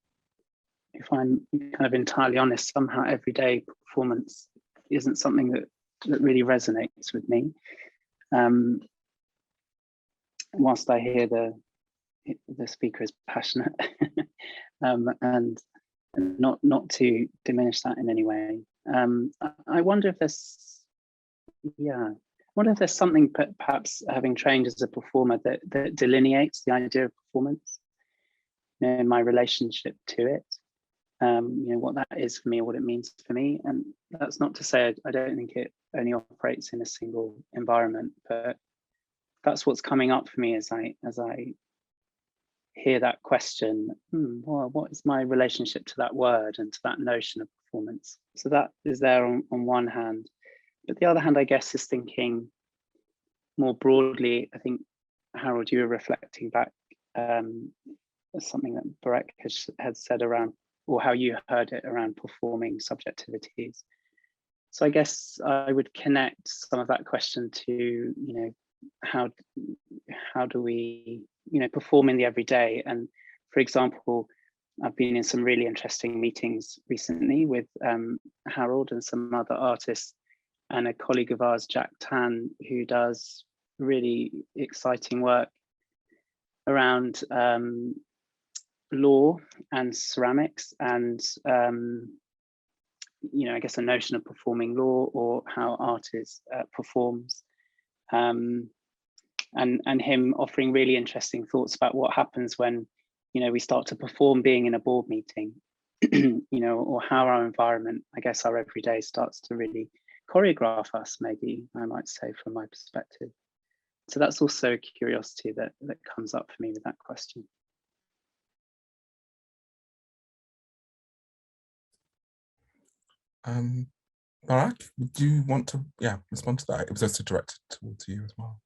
kind of entirely honest, somehow everyday performance isn't something that really resonates with me. Whilst I hear the speaker is passionate, and and not to diminish that in any way. I wonder if there's, yeah, I wonder if there's something, perhaps having trained as a performer, that delineates the idea of performance, you know, in my relationship to it, you know, what that is for me or what it means for me. And that's not to say I don't think it only operates in a single environment, but that's what's coming up for me as I hear that question. Well, what is my relationship to that word and to that notion of performance? So that is there on one hand. But the other hand, I guess, is thinking more broadly. I think, Harold, you were reflecting back something that Barak had said around, or how you heard it around performing subjectivities. So I guess I would connect some of that question to, you know, how do we, you know, perform in the everyday? And for example, I've been in some really interesting meetings recently with Harold and some other artists, and a colleague of ours, Jack Tan, who does really exciting work around law and ceramics, and you know, I guess a notion of performing law, or how art is performs, and him offering really interesting thoughts about what happens when, you know, we start to perform being in a board meeting, you know, or how our environment, I guess our everyday, starts to really choreograph us, maybe I might say, from my perspective. So that's also a curiosity that comes up for me with that question. Barak, do you want to respond to that? It was also directed towards you as well.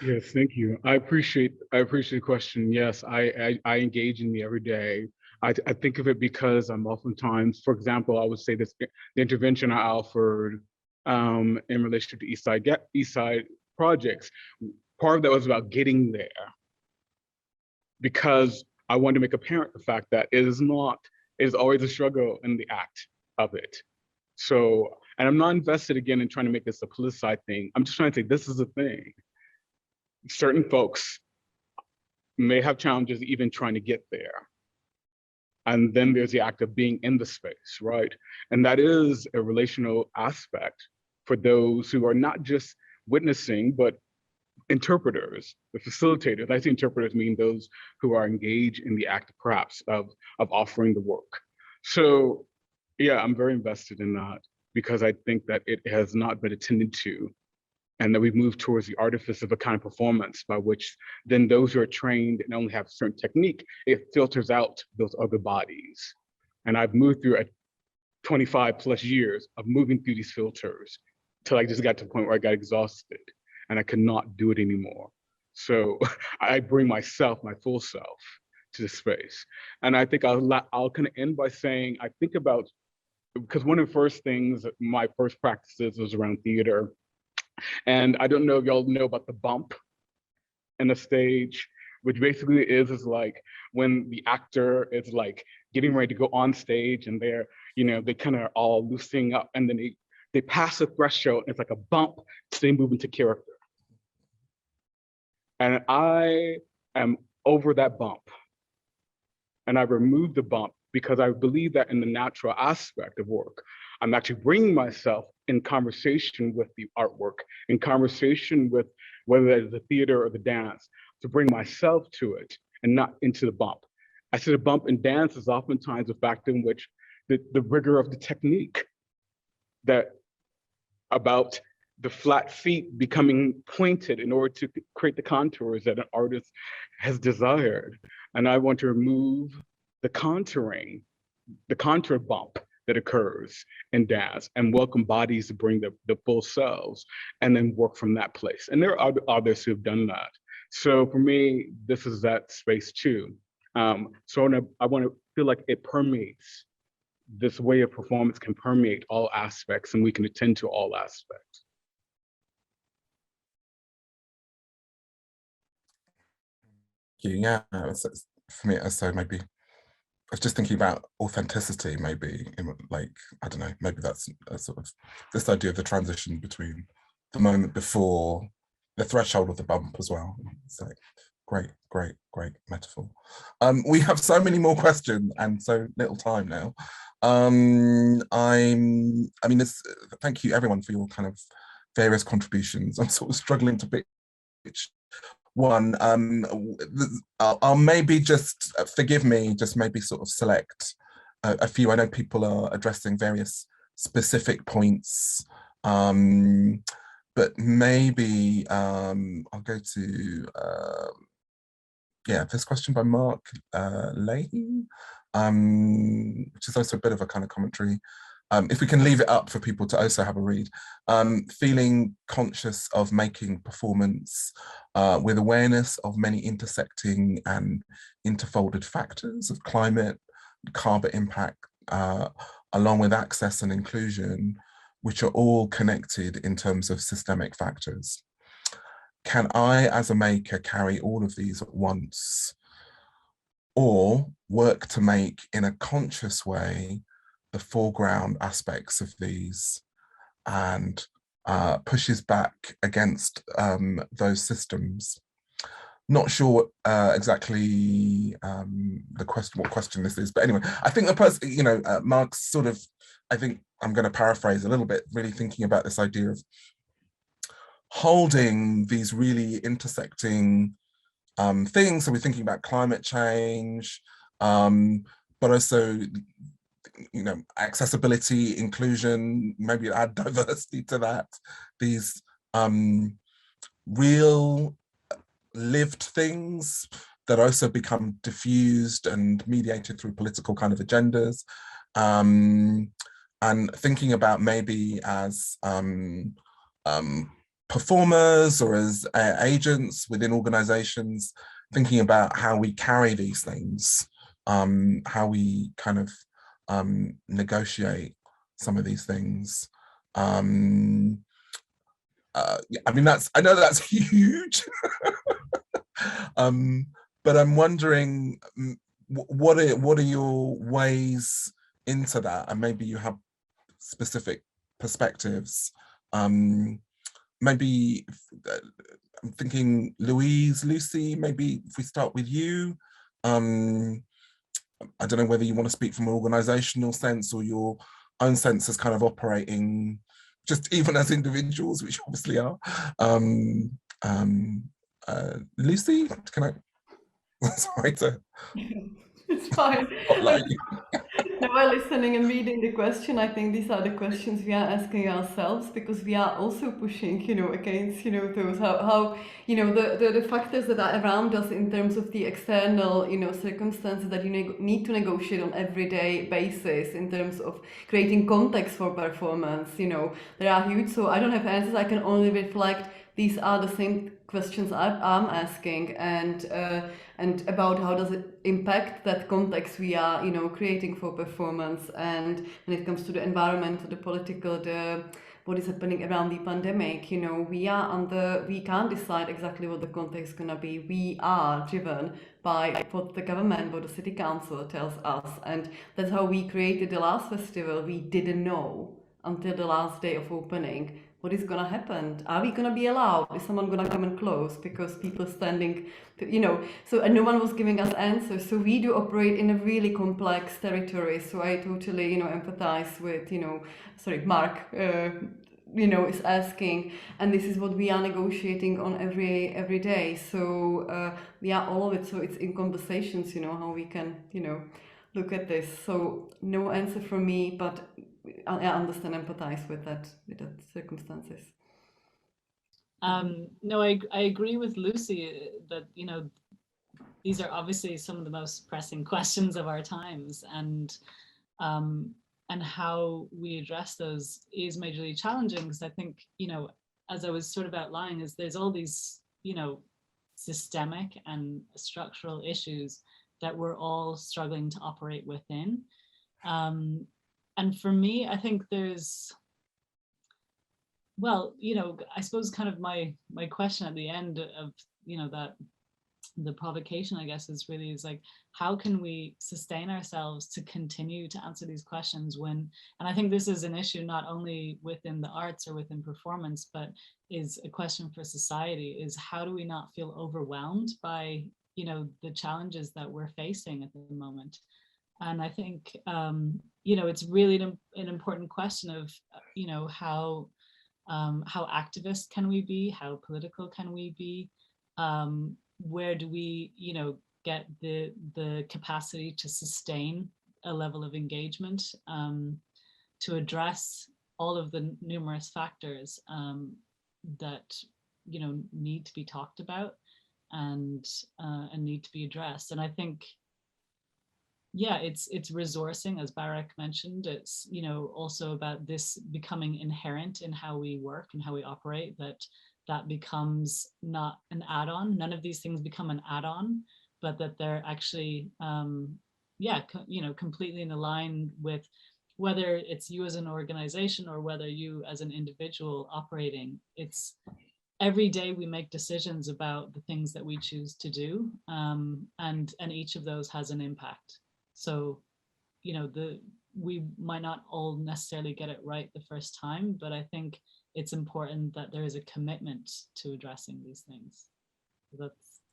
Yes, thank you. I appreciate the question. Yes, I engage in the everyday. I think of it because I'm oftentimes, for example, I would say this, the intervention I offered in relation to Eastside projects, part of that was about getting there, because I wanted to make apparent the fact that it is always a struggle in the act of it. So, and I'm not invested again in trying to make this a politicized thing. I'm just trying to say this is a thing. Certain folks may have challenges even trying to get there. And then there's the act of being in the space, right? And that is a relational aspect for those who are not just witnessing, but interpreters, the facilitators. I say interpreters mean those who are engaged in the act, perhaps, of offering the work. So yeah, I'm very invested in that, because I think that it has not been attended to, and that we've moved towards the artifice of a kind of performance by which then those who are trained and only have a certain technique, it filters out those other bodies. And I've moved through 25 plus years of moving through these filters till I just got to the point where I got exhausted and I could not do it anymore. So I bring myself, my full self, to the space. And I think I'll kind of end by saying, I think about, because one of the first things, my first practices was around theater. And I don't know if y'all know about the bump in the stage, which basically is like when the actor is like getting ready to go on stage and they're, you know, they kind of are all loosening up, and then they pass the threshold, and it's like a bump, so they move into character. And I am over that bump, and I removed the bump because I believe that in the natural aspect of work, I'm actually bringing myself in conversation with the artwork, in conversation with whether it's the theater or the dance, to bring myself to it and not into the bump. I say the bump in dance is oftentimes the fact in which the rigor of the technique, that about the flat feet becoming pointed in order to create the contours that an artist has desired. And I want to remove the contouring, the contour bump that occurs in dance, and welcome bodies to bring the full selves, and then work from that place. And there are others who have done that. So for me, this is that space too. So I want to feel like it permeates, this way of performance can permeate all aspects, and we can attend to all aspects. Yeah, for me, so maybe I was just thinking about authenticity, maybe, in like, I don't know, maybe that's a sort of this idea of the transition between the moment before the threshold of the bump as well. It's like Great, great, great metaphor. We have so many more questions and so little time now. Thank you everyone for your kind of various contributions. I'm sort of struggling to pick which one. I'll maybe just, forgive me, just maybe sort of select a few. I know people are addressing various specific points, but maybe I'll go to, this question by Mark Leahy, which is also a bit of a kind of commentary. If we can leave it up for people to also have a read. Feeling conscious of making performance with awareness of many intersecting and interfolded factors of climate, carbon impact, along with access and inclusion, which are all connected in terms of systemic factors. Can I, as a maker, carry all of these at once, or work to make, in a conscious way, the foreground aspects of these, and pushes back against those systems? Not sure exactly what question this is, but anyway, I think the person, Mark's sort of, I think I'm going to paraphrase a little bit, really thinking about this idea of holding these really intersecting things. So we're thinking about climate change, but also, accessibility, inclusion, maybe add diversity to that. These real lived things that also become diffused and mediated through political kind of agendas. And thinking about maybe as performers or as agents within organizations, thinking about how we carry these things, how we kind of negotiate some of these things. I know that's huge, but I'm wondering, what are your ways into that? And maybe you have specific perspectives. Maybe I'm thinking Lucie, maybe if we start with you. I don't know whether you want to speak from an organizational sense or your own sense as kind of operating just even as individuals, which obviously are. Lucie, can I? Sorry to. It's fine. While listening and reading the question, I think these are the questions we are asking ourselves, because we are also pushing, against, those how the factors that are around us in terms of the external, circumstances that you need to negotiate on everyday basis in terms of creating context for performance. They are huge. So I don't have answers. I can only reflect. These are the same questions I'm asking, and about how does it impact that context we are, creating for performance. And when it comes to the environment, to the political, what is happening around the pandemic, we can't decide exactly what the context is gonna be. We are driven by what the government, what the city council tells us, and that's how we created the last festival. We didn't know until the last day of opening what is gonna happen. Are we gonna be allowed? Is someone gonna come and close because people standing, so, and no one was giving us answers. So we do operate in a really complex territory. So I totally, empathize with, Mark, is asking, and this is what we are negotiating on every day. So all of it. So it's in conversations, how we can, look at this. So no answer from me, but I understand, empathize with that circumstances. No, I agree with Lucie that, these are obviously some of the most pressing questions of our times, and how we address those is majorly challenging, because I think, as I was sort of outlining, is there's all these, systemic and structural issues that we're all struggling to operate within. And for me, I think there's, well, I suppose kind of my question at the end of, that the provocation, I guess, is like, how can we sustain ourselves to continue to answer these questions when, and I think this is an issue not only within the arts or within performance, but is a question for society, is how do we not feel overwhelmed by, you know, the challenges that we're facing at the moment? And I think, you know, it's really an important question of, you know, how activist can we be? How political can we be? Where do we, you know, get the capacity to sustain a level of engagement to address all of the numerous factors that, you know, need to be talked about and need to be addressed. And I think, yeah, it's resourcing, as Barak mentioned. It's, you know, also about this becoming inherent in how we work and how we operate, that becomes not an add-on. None of these things become an add-on, but that they're actually, yeah, you know, completely in line with whether it's you as an organization or whether you as an individual operating. It's every day we make decisions about the things that we choose to do, and each of those has an impact. So, you know, we might not all necessarily get it right the first time, but I think it's important that there is a commitment to addressing these things.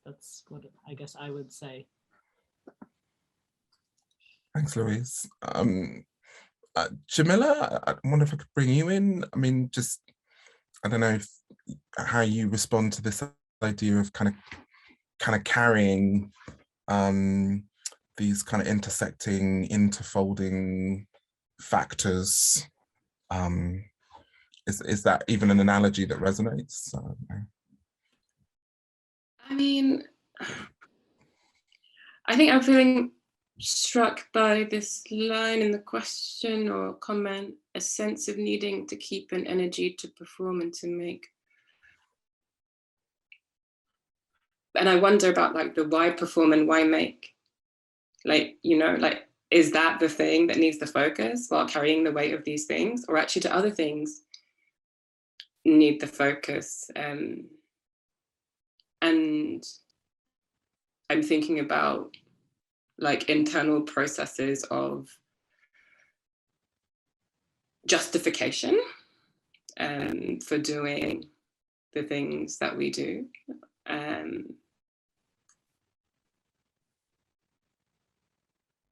That's what I guess I would say. Thanks, Louise. Jamila, I wonder if I could bring you in. I mean, just, I don't know how you respond to this idea of kind of carrying these kind of intersecting, interfolding factors. Is that even an analogy that resonates? I mean, I think I'm feeling struck by this line in the question or comment, a sense of needing to keep an energy to perform and to make. And I wonder about like the why perform and why make. Like, you know, like, is that the thing that needs the focus while carrying the weight of these things? Or actually do other things need the focus? And I'm thinking about like internal processes of justification for doing the things that we do. And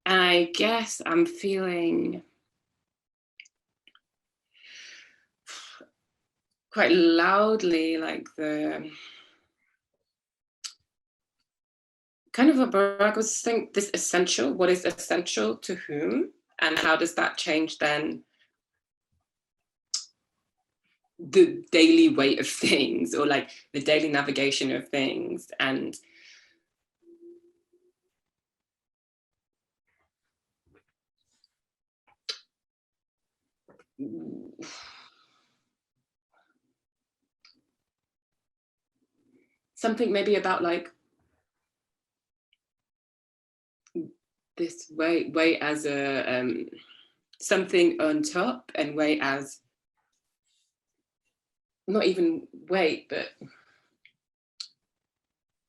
I guess I'm feeling quite loudly like the kind of what Barak was saying, this essential, what is essential to whom, and how does that change then the daily weight of things, or like the daily navigation of things. And something maybe about like this weight as a something on top, and weight as not even weight, but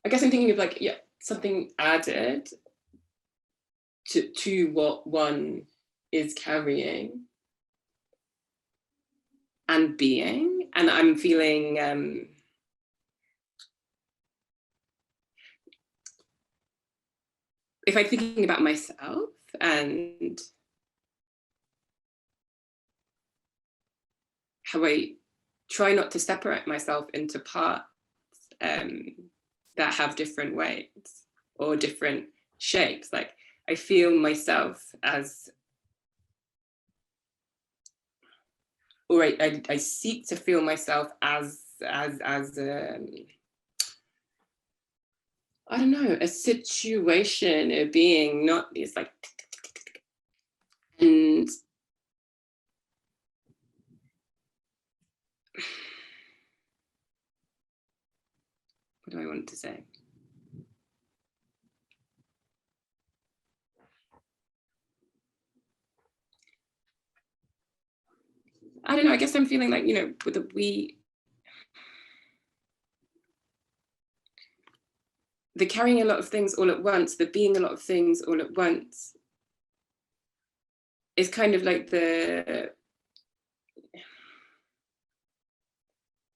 I guess I'm thinking of like, yeah, something added to what one is carrying and being. And I'm feeling if I'm thinking about myself and how I try not to separate myself into parts that have different weights or different shapes. Like I feel myself as, or I seek to feel myself as I don't know, a situation, a being, not, it's like, and what do I want to say? I don't know, I guess I'm feeling like, you know, with the the carrying a lot of things all at once, the being a lot of things all at once, is kind of like the,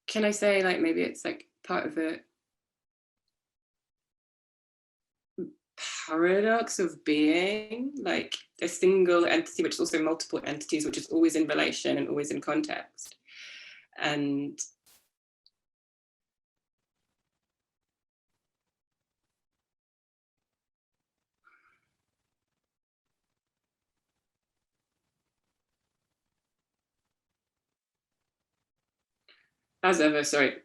can I say, like, maybe it's like part of a paradox of being, like a single entity, which is also multiple entities, which is always in relation and always in context. And as ever, sorry,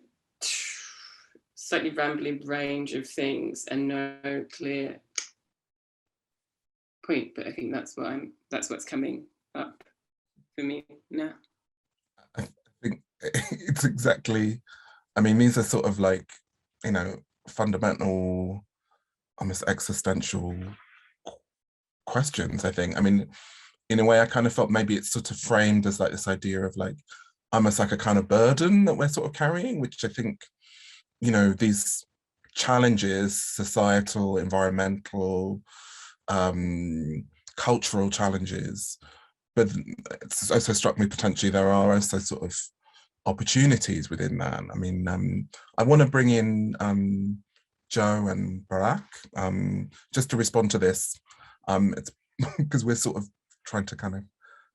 slightly rambly range of things and no clear point, but I think that's what's coming up for me now. I think it's exactly, I mean, these are sort of like, you know, fundamental, almost existential questions, I think. I mean, in a way, I kind of felt maybe it's sort of framed as like this idea of like, almost like a kind of burden that we're sort of carrying, which I think, you know, these challenges, societal, environmental, cultural challenges, but it's also struck me potentially there are also sort of opportunities within that. I mean, I want to bring in Joe and Barak just to respond to this. It's because we're sort of trying to kind of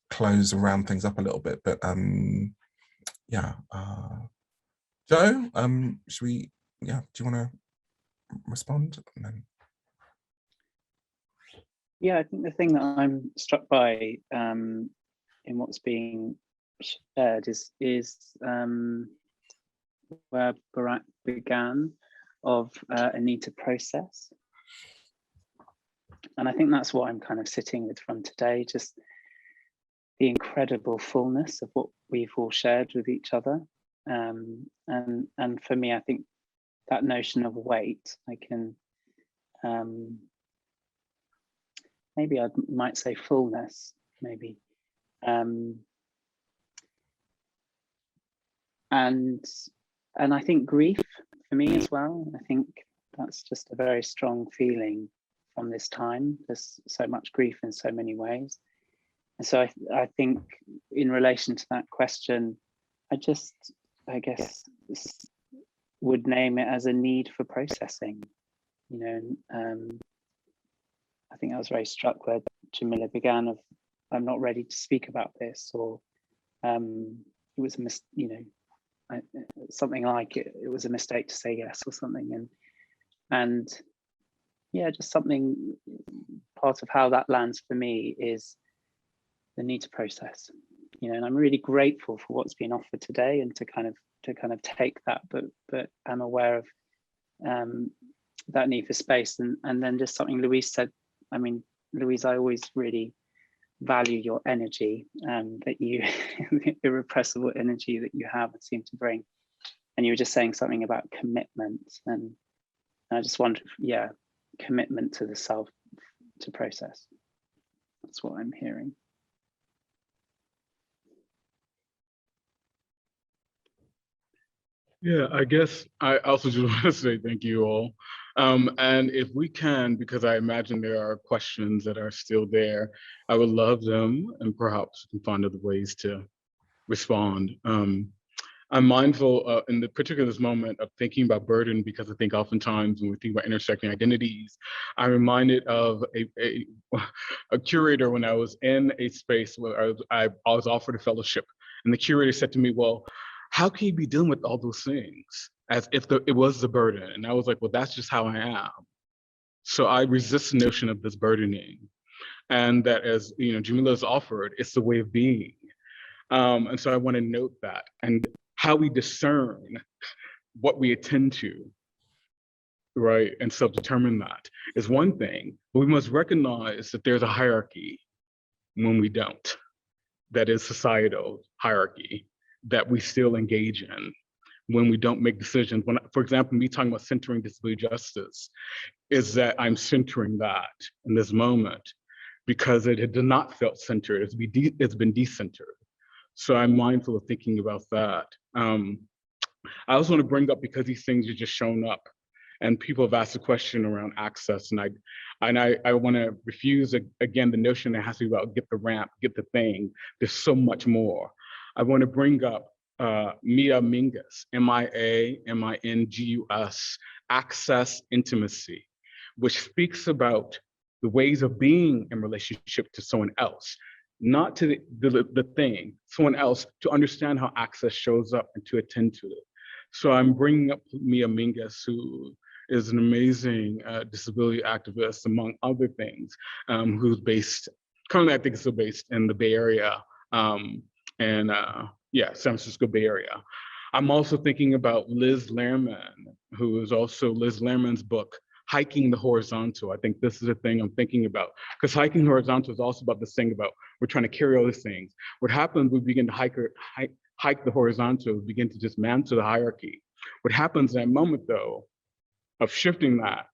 close and round things up a little bit, but yeah. Joe, should we, yeah, do you want to respond? And then... Yeah, I think the thing that I'm struck by in what's being shared is where Barak began of a need to process. And I think that's what I'm kind of sitting with from today, just the incredible fullness of what we've all shared with each other. And for me, I think that notion of weight, I can, maybe I might say fullness, maybe. And I think grief for me as well. I think that's just a very strong feeling from this time. There's so much grief in so many ways. And so I think in relation to that question, I guess would name it as a need for processing, you know. I think I was very struck where Jamila began of, I'm not ready to speak about this, or it was you know, something like it was a mistake to say yes or something, and yeah, just something, part of how that lands for me is the need to process, you know. And I'm really grateful for what's been offered today, and to kind of take that, but I'm aware of that need for space. And then just something Louise said, I mean, Louise, I always really value your energy, that you, the irrepressible energy that you have and seem to bring. And you were just saying something about commitment, and I just wonder, yeah, commitment to the self, to process. That's what I'm hearing. Yeah, I guess I also just want to say thank you all. And if we can, because I imagine there are questions that are still there, I would love them, and perhaps we can find other ways to respond. I'm mindful in the particular this moment of thinking about burden, because I think oftentimes when we think about intersecting identities, I'm reminded of a curator when I was in a space where I was offered a fellowship, and the curator said to me, well, how can you be dealing with all those things as if it was the burden? And I was like, well, that's just how I am. So I resist the notion of this burdening. And that, as you know, Jamila's offered, it's the way of being. And so I want to note that, and how we discern what we attend to, right, and self-determine that is one thing, but we must recognize that there's a hierarchy when we don't. That is societal hierarchy that we still engage in when we don't make decisions. When, for example, me talking about centering disability justice, is that I'm centering that in this moment because it had not felt centered. It's been decentered. So I'm mindful of thinking about that. I also want to bring up, because these things are just shown up And people have asked a question around access, and I want to refuse again the notion that it has to be about get the ramp, get the thing. There's so much more. I want to bring up Mia Mingus, MIAMINGUS, access intimacy, which speaks about the ways of being in relationship to someone else, not to the thing, someone else, to understand how access shows up and to attend to it. So I'm bringing up Mia Mingus, who is an amazing disability activist, among other things, who's based, currently I think still based in the Bay Area, San Francisco Bay Area. I'm also thinking about Liz Lehrman, who is also Liz Lehrman's book, Hiking the Horizontal. I think this is a thing I'm thinking about, because hiking horizontal is also about this thing about we're trying to carry all these things. What happens, we begin to hike the horizontal, we begin to dismantle the hierarchy. What happens in that moment, though, of shifting that,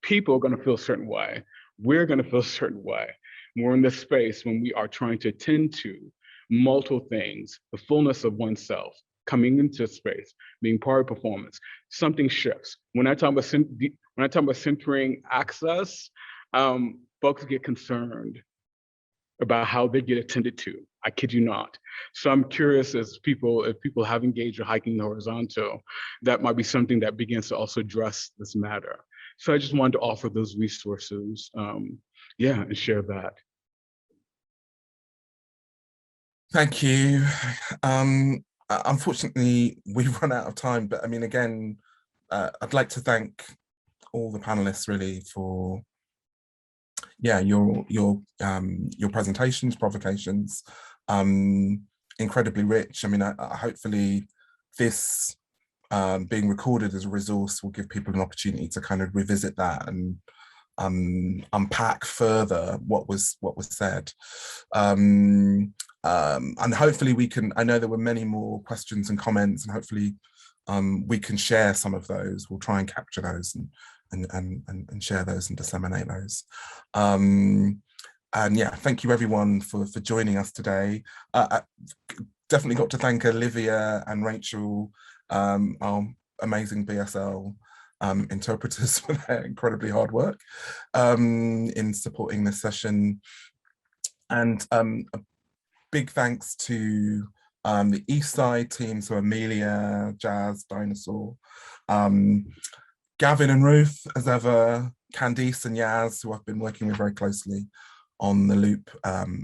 people are going to feel a certain way. We're going to feel a certain way. We're in this space when we are trying to attend to multiple things, the fullness of oneself, coming into space, being part of performance. Something shifts. When I talk about centering access, folks get concerned about how they get attended to. I kid you not. So I'm curious if people have engaged with hiking the horizontal, that might be something that begins to also address this matter. So I just wanted to offer those resources, and share that. Thank you. Unfortunately, we've run out of time, but I mean, again, I'd like to thank all the panelists really for your presentations, provocations, incredibly rich. I mean, hopefully this being recorded as a resource will give people an opportunity to kind of revisit that and unpack further what was said. And hopefully we can, I know there were many more questions and comments, and hopefully we can share some of those. We'll try and capture those and share those and disseminate those. And yeah, thank you everyone for joining us today. I definitely got to thank Olivia and Rachel, our amazing BSL interpreters, for their incredibly hard work in supporting this session. And a big thanks to the Eastside team, so Amelia, Jazz, Dinosaur, Gavin and Ruth, as ever, Candice and Yaz, who I've been working with very closely on the Loop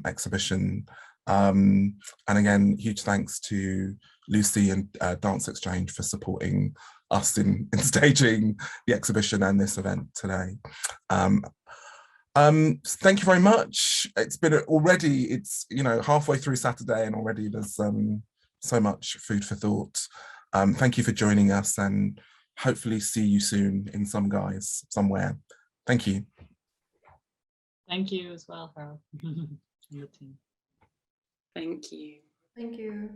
exhibition. And again, huge thanks to Lucie and DanceXchange for supporting us in staging the exhibition and this event today. Thank you very much. It's been already, it's halfway through Saturday, and already there's so much food for thought. Thank you for joining us, and hopefully see you soon in some guise somewhere. Thank you. Thank you as well, Harold. And the team. Thank you. Thank you.